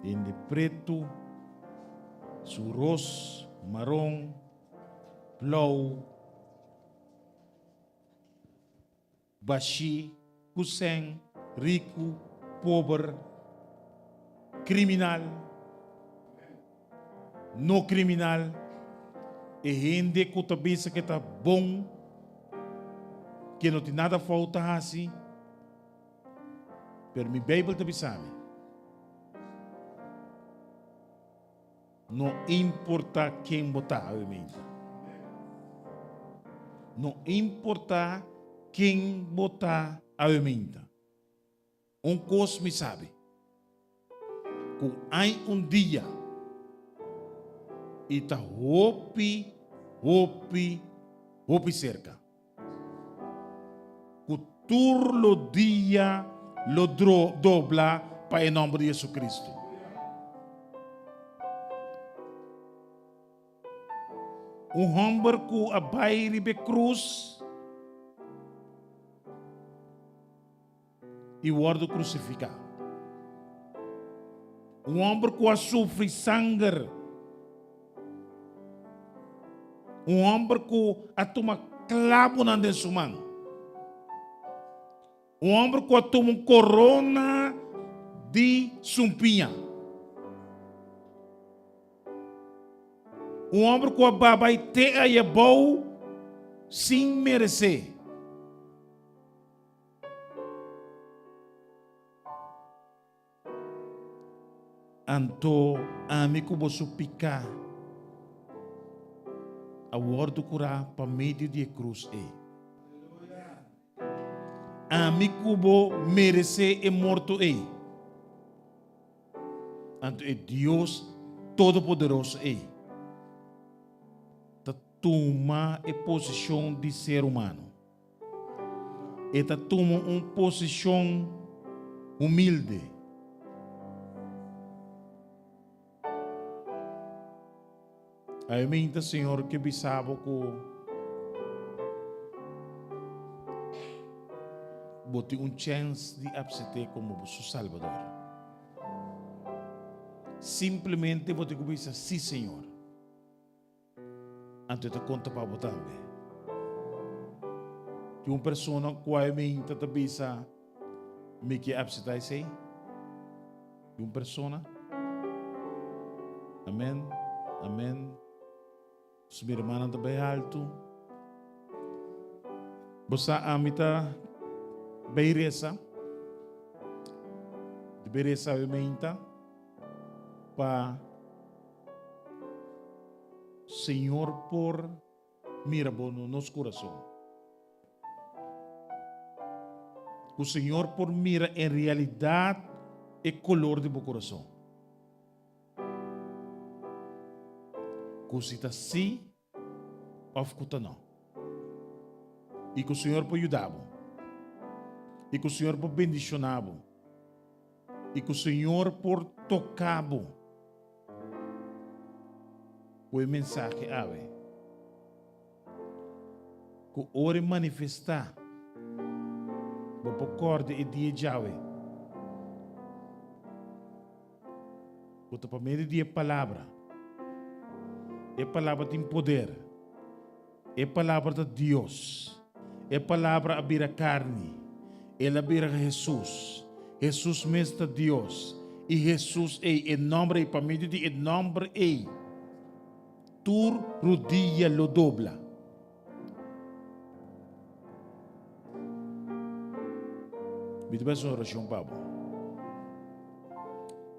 em de preto, suros, marrom, blau, baixi, cuseng, rico, pobre, criminal, no criminal, e gente que está pensa que está bom, que não tem nada falta assim. Pero mi Bíblia te sabe. Não importa quem botar, não importa quem botar a emenda. Coisa me sabe. Que há dia e tá hopi cerca. Que turlo dia lo dobla para o nome de Jesus Cristo. Homem que abai de cruz e o crucificado. Homem que sofre sangue. Homem que toma clavo na sua mão. Homem que toma corona de sumpinha. Homem que vai ter a boa sem merecer. Anto amigo você picar a word curar para meio de cruz amigo bo merecer e morto anto é Deus Todo-Poderoso tá toma a posição de ser humano e tá toma uma posição humilde. Aí me Senhor que bisabo que bote chance de absenter como seu Salvador. Simplesmente bote que bisa, sim Senhor. Antes te conta para botar também. Que uma pessoa que a mim te bisa me que absenter sei. Uma pessoa. Amém. Amém. Sua irmã também alto. Você amita beiresa. De beiresa eu meinta. para Senhor por mira no nosso coração. O Senhor por mira em realidade é color de meu coração. Cosita sim, ou cuta não. E que o Senhor por ajudar. E que o Senhor por bendicionar. E que o Senhor por tocar. O mensagem ave. Que ore manifestar. Bopo corde e dia jave. Boto para meio dia palavra. É palavra tem poder. É palavra de Deus. É palavra abrir a carne. Ela abrir a Jesus. Jesus mesmo Deus. E Jesus é em nome para meio de em nome é. Tu rodilla lo dobla. Muito bem, senhor, oração, Pablo.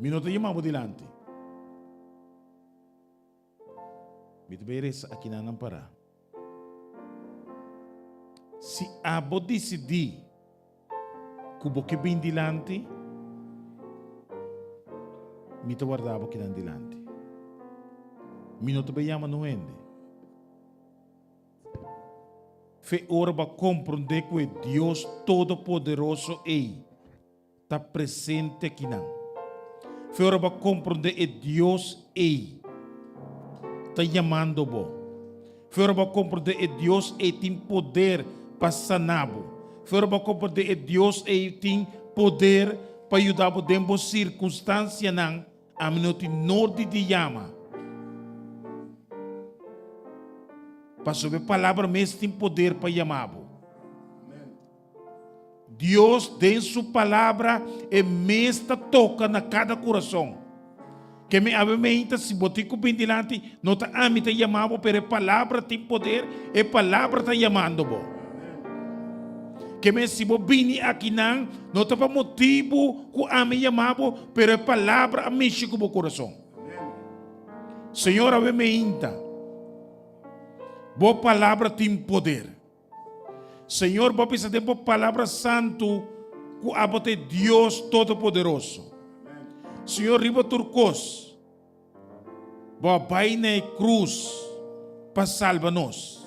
Minuto de mão dilante. Muito bem, aqui na Nampara. Se abo decidir que o que vem dilante, me te guardava aqui na dilante. Minuto bem, chama no ende. Fe ora para compreender que Deus Todo-Poderoso está presente aqui não. Fe ora para compreender que Deus está chamando bo. Fe ora para compreender que Deus tem poder para sanar. Fe ora para compreender que Deus tem poder para ajudar dentro circunstância não. A minuto norte de chama. Para saber a palavra mesmo tem poder para chamar. Deus, tem sua palavra, e mesmo toca na cada coração. Que me avementa, se botico bem dilante, não está a mim te chamando, pero a palavra tem poder, e a palavra está chamando. Que me se bo bini aqui não está para motivo que a mim chamava, pero a palavra a mexe com o coração. Senhor, avementa. Boa palavra tem poder. Senhor, boa precisa de boa palavra santo, que abote Deus Todo-Poderoso. Senhor, riba turcos, boa vai na cruz para salvar-nos.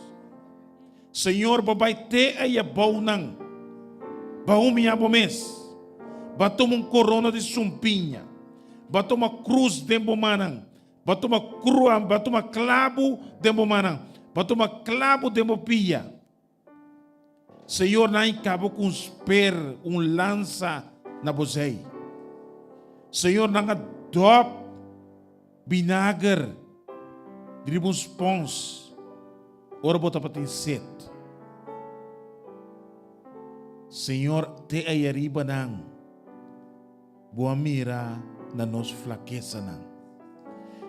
Senhor, boa vai ter aí a boa não, boa minha boa mês, boa tomar corona de sumpinha, boa tomar cruz de bomanang, boa tomar crua, boa tomar clavo de bomanang. Para tomar clavo de mopia. Senhor, não acabou com per, lança na bozei. Senhor, não adop vinagre, dribos pons, ora bota para ter sete. Senhor, te ayariba nang, boa mira na nos fraqueza nang.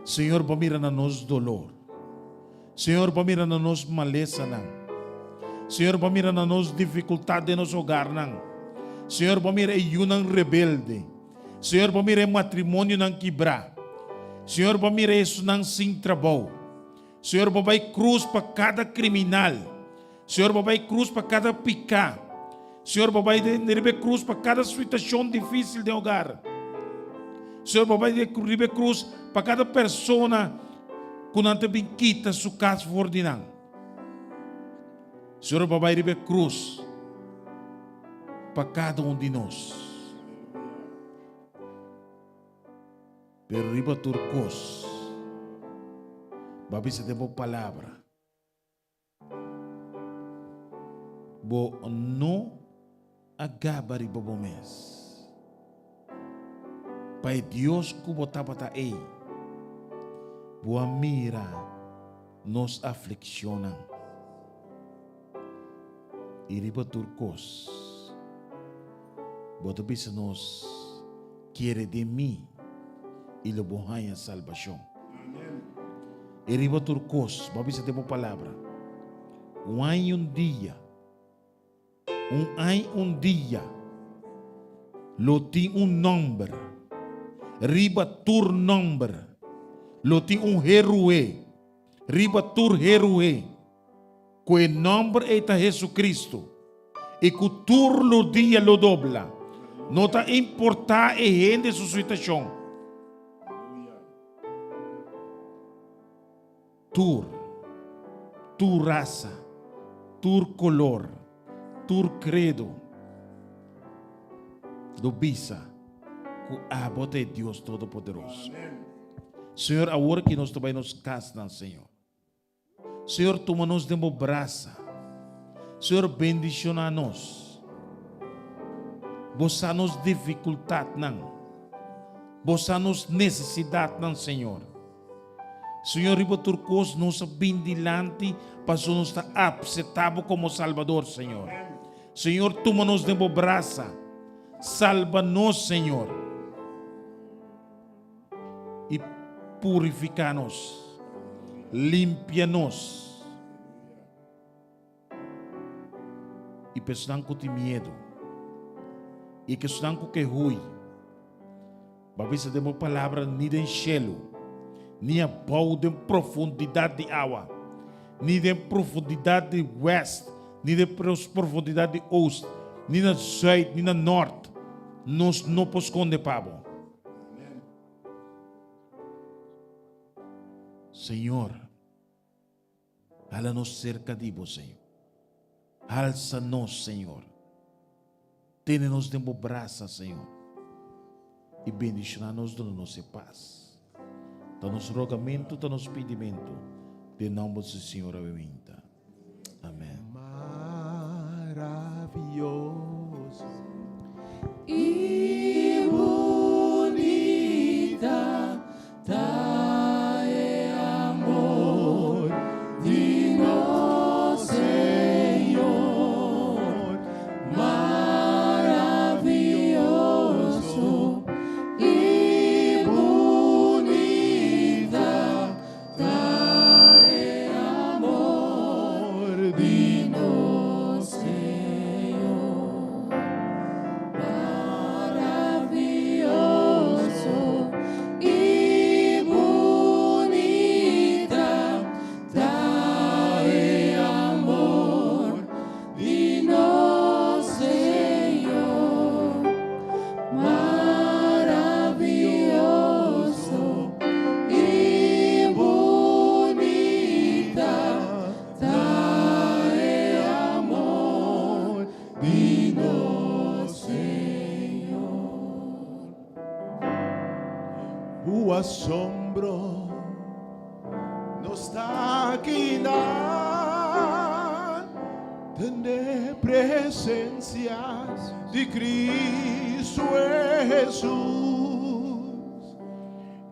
Senhor, boa mira na nos dolor. Senhor, para mirar na nossa maleza, não. Senhor, para mirar na nossa dificuldade de nosso hogar, não. Senhor, para mirar em um rebelde. Senhor, para mirar em matrimônio não quebrar. Senhor, para mirar isso não sem trabalho. Senhor, para vai cruz para cada criminal. Senhor, para vai cruz para cada picar. Senhor, para vai cruz para cada situação difícil de hogar. Senhor, para vai cruz para cada pessoa quando também quita sua casa ordinária. Senhor, vai receber cruz para cada um de nós. Pero riba turcos, babi sa debo palavra. Bo no agaba riba bo mes. Pai Deus kubo tapata ei. Boa mira nos afliccionam. E riba turcos. Bota bisa nos quiere de mim e lo bohanha salvação. E riba turcos, babisa temo palavra. Um dia. Lo tem nome. riba tur nombre, lo tem herói, riba tur herói, que o nome é Jesus Cristo, e que tur lo dia lo dobla, não está importar a gente sua situação. Tu raça, tu color, tu credo, do bisa, que a bota é Deus Todo-Poderoso. Senhor, agora que nós também nos casamos, Senhor. Senhor, toma-nos de uma braça. Senhor, bendiciona nós. Bossa nos dificuldade, não. Bossa nos necessidade, não, Senhor. Senhor, riba turcos, nos bendilante, para nos estar aceitável como Salvador, Senhor. Senhor, toma-nos de uma braça. Salva-nos, Senhor. E purifica-nos. Limpia-nos. E pessoas que têm medo. E que estão com que ruim. Mas se demos palavra nem de enchê-lo. Nem a pau de profundidade de água. Nem de profundidade de oeste. Nem de profundidade de oeste. Nem na sul, nem na norte. Nós não podemos esconder, Pablo. Senhor, hala-nos cerca de você, Senhor. Alça-nos, Senhor. Tene-nos de braça, Senhor. E bendicionar-nos da nossa paz. Da nosso rogamento, da nosso pedimento. De nome do Senhor, amém. Amém. Maravilhoso e bonita tá é amor de nosso Senhor, maravilhoso e bonita tá é amor de nosso Senhor. Maravilhoso e bonita tá é amor de nosso Senhor. Maravilhoso e bonita tá é amor de nosso Senhor. o assombro não está aqui na presença de Cristo Jesus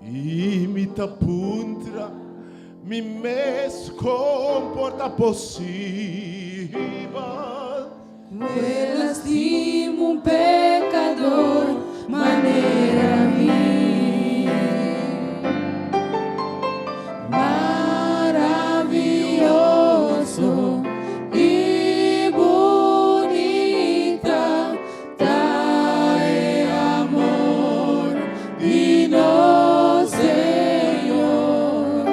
e me tapuntra me mes comporta possível. Me lastimo un pecador, maneira a mim. Maravilhoso e bonita tá é amor de nosso Senhor.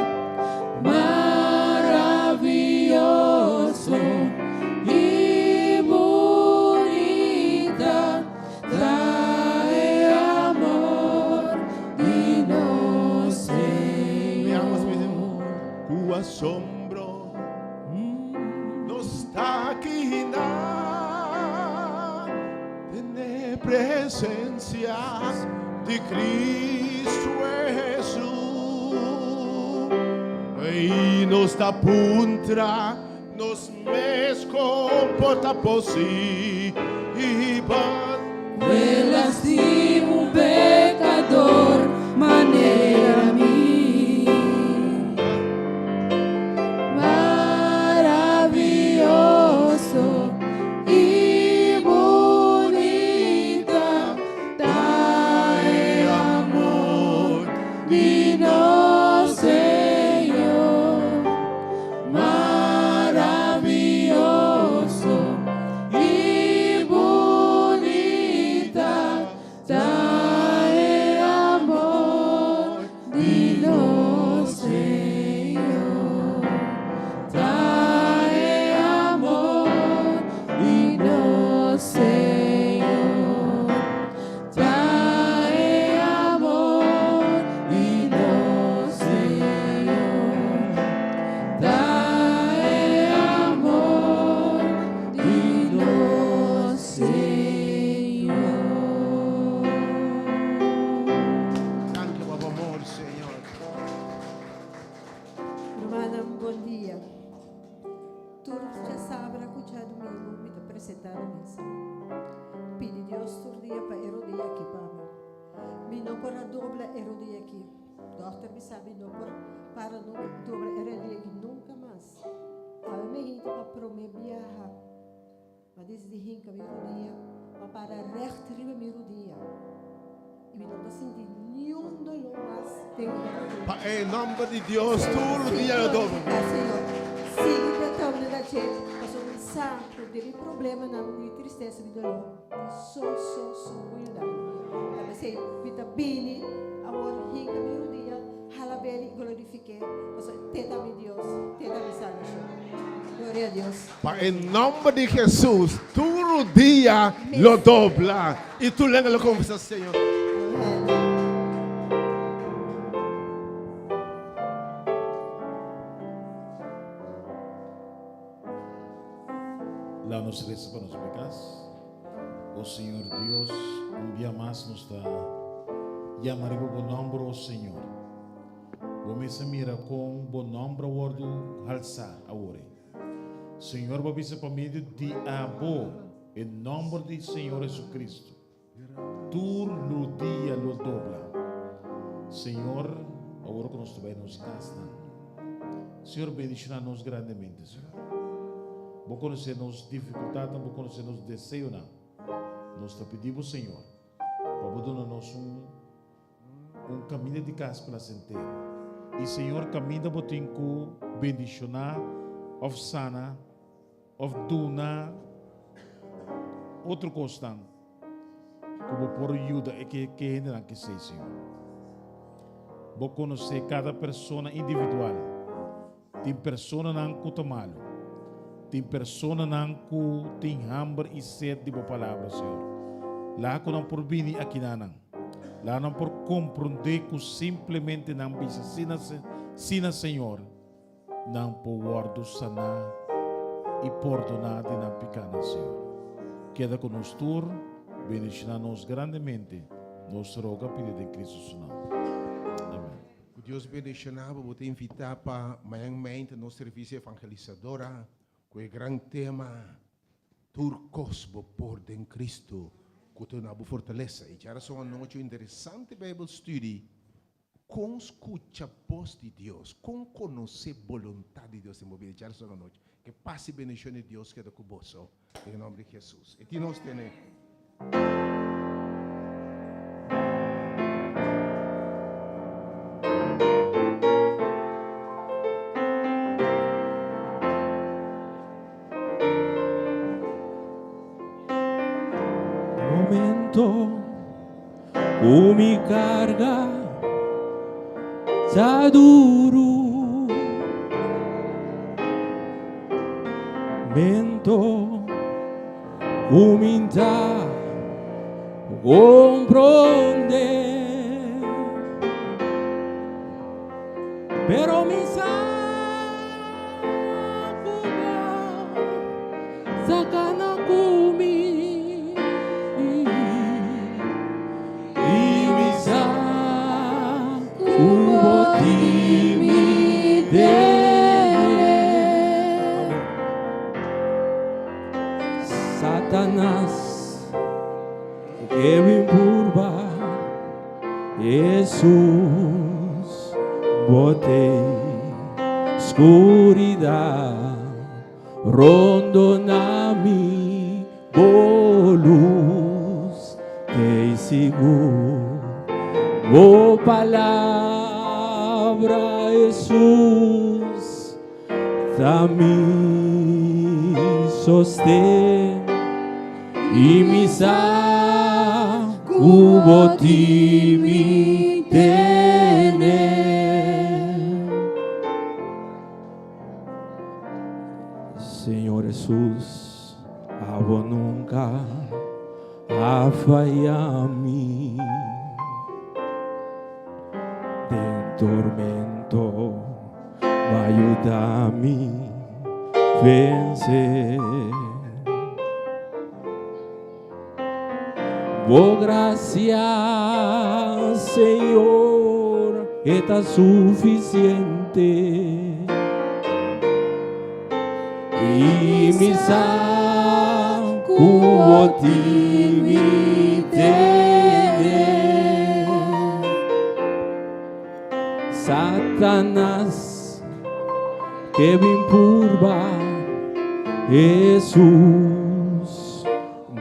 Maravilhoso e bonita tá é amor de nosso Senhor. O assombro não está aqui na presença de Cristo Jesus e nos dá puntra nos mes comporta possível. Me lastimo un pecador, maneira a mim. Maravilhoso e bonita tá é amor de nosso Senhor. Maravilhoso e bonita tá é amor por a dobra erodi aqui. Doctor me sabe não por para não dobra erodi aqui nunca mais. A me hinta para promer viajar. Mas desde hinca me rodia, mas para recht riba me rodia. E me não senti nenhum dolor mais. Em nome de Deus, todo dia lo dobro. Senhor, siga tratando da gente. Mas um santo, teve problema não, de tristeza, de dolor. Só cuidado. Mas sei, vita bene, amor, hinca me rodia, halabeli, glorifique. Mas tenta-me Deus, tenta-me salvação. Glória a Deus. Em nome de Jesus, todo dia lo dobla. E tu lembra lo confessa, Senhor. Lá nos resta para nos pecados. O Senhor Deus, um dia mais nos dá. Llamaremos o nome do Senhor. Vamos mira com o nome do wordo halsa agora. Senhor, vamos para mim de abo em nome do Senhor Jesus Cristo. Tu no dia lo dobla. Senhor, agora que nós também nos gasta. Senhor, bendice-nos grandemente, Senhor. Vou conhecer nos dificuldades, vou conhecer nos desejos. Nós te pedimos, Senhor, para dar-nos caminho de casa para sentir. E, Senhor, caminho para botinho, bendicionar, of sana, of duna, outro constante. Como por ajuda é que ainda não que sei, Senhor. Vou conhecer cada pessoa individual. Tem pessoa não que malo. Tem pessoa que tem hambre e sede de boa palavra, Senhor. Lá que não por vir aqui não. Lá não por compreender que simplesmente não precisa sina Senhor. Não por guardo sanar e perdonar de não pecar, Senhor. Queda conosco, bendice-nos grandemente. Nos roga pedido em Cristo seu nome. Amém. Deus bendicionava, vou te invitar para amanhã no serviço evangelizadora. Com o grande tema, turcos por em Cristo, que tu na fortaleza. E já são uma noite interessante Bible study, com escuta voz de Deus, com conhecer a vontade de Deus em mover. Já são uma noite que passe bendição de Deus que é do cuboso, em nome de Jesus. E nós temos mi carga está duro, mento comienza comprender, pero mi sacana kumi. Satanás que me curva, Jesus, botei escuridão, rondo na mi luz, te seguro, o palavra Jesus, me sostém e me cubo ti mi tener. Senhor Jesus, abo nunca a fallar mim. De tormento vai ajudar-me vencer. Oh, gracias, Senhor, está suficiente. E me sacudo de mi tener. Satanás que me empurva, Jesús,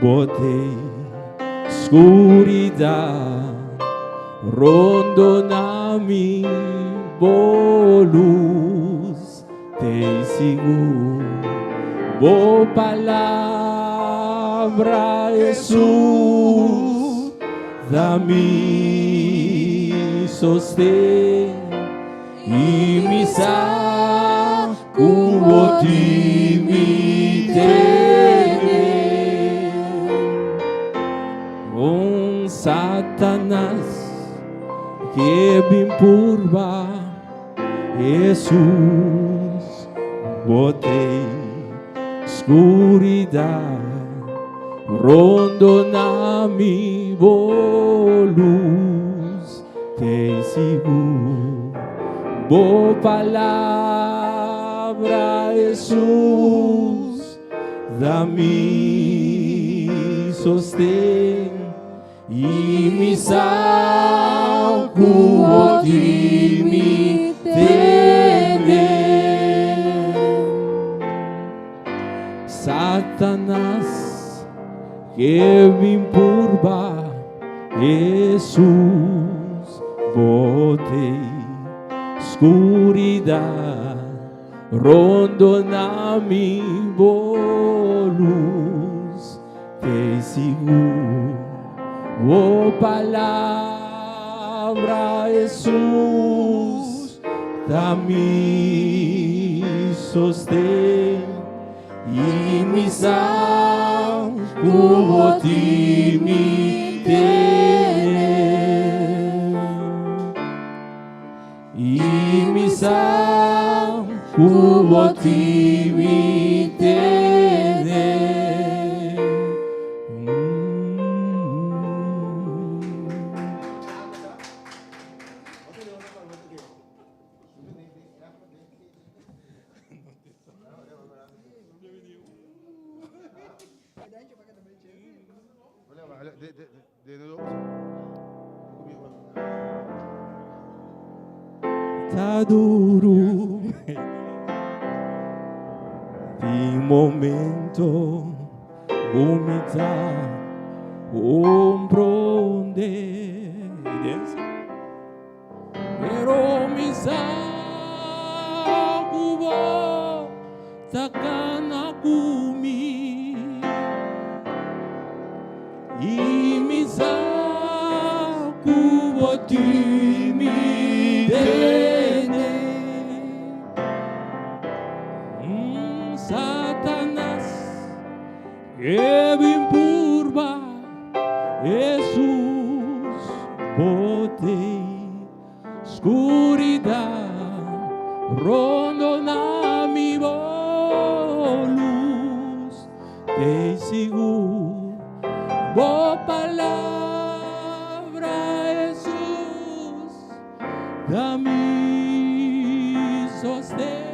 botei escuridão, rondo na mi luz, te sigo, boa palavra, Jesus, dá-me sostém e me sacudo de me temer. Satanás que me empurva, Jesus, botei escuridão, rondo na mi luz, te sigo, boa palavra, Jesus, dá-me sostém e me sacudo de me temer. Satanás que me empurva, Jesus, botei escuridão, rondo na mi luz, te sigo. Oh palavra, Jesus, dá-me sostém e me sacudo de me temer. E me sacudo de me temer. Tá duro de momento, umidade, pero me sacudo, takana kumi, e me sacudo de me temer. Satanás que me empurva, Jesus, botei escuridão, rondo na mi luz, te sigo, boa palavra, Jesus, dá-me sostém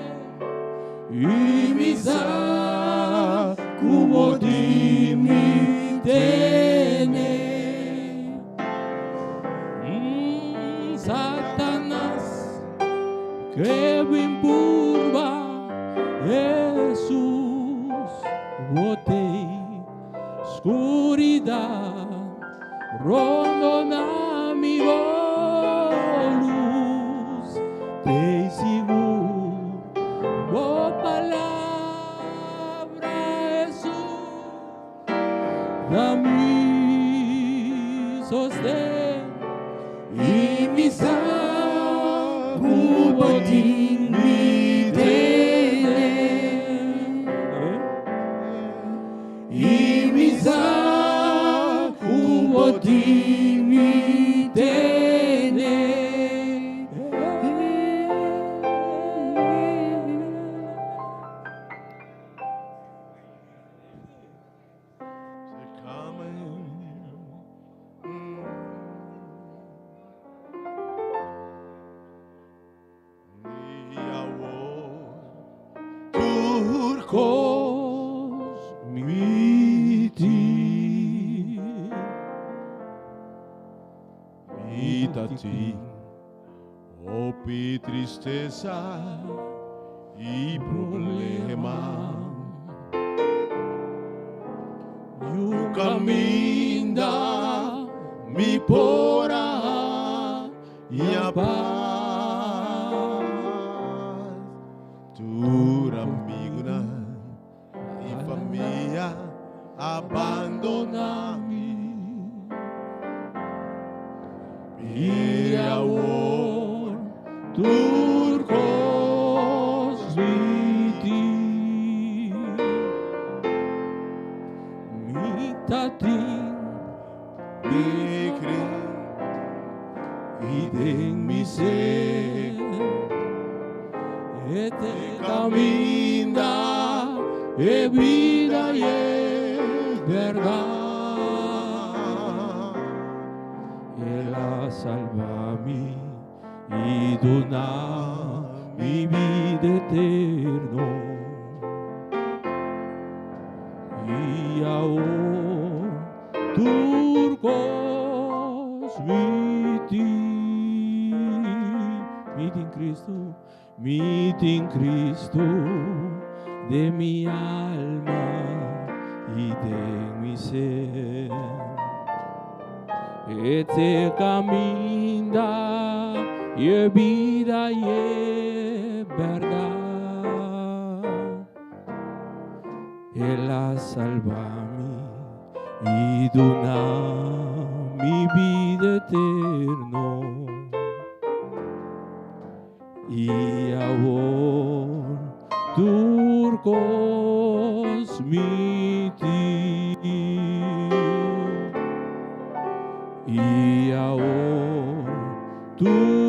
e me sacudo de me temer. Satanás que me empurva, Jesus, botei escuridão, rondo na mi luz, te sigo. Boa palavra, Jesus, dá-me sostém e me sacudo de me temer. E me sacudo de me temer. Hope, tristeza y problema. You Caminda mi pora y a paz. Tu amigo y familia abandonami. Y ahora turcos viti. mitatin Decre y den mi ser. ete Caminda e vida y verdad. Ela salvami y dona mi vida eterno. Y ahora turcos miti en Cristo de mi alma y de mi ser. Este camina y vida y verdad. Él salvami y dona mi vida eterno. Y ahora turcos miti. Y ahora turcos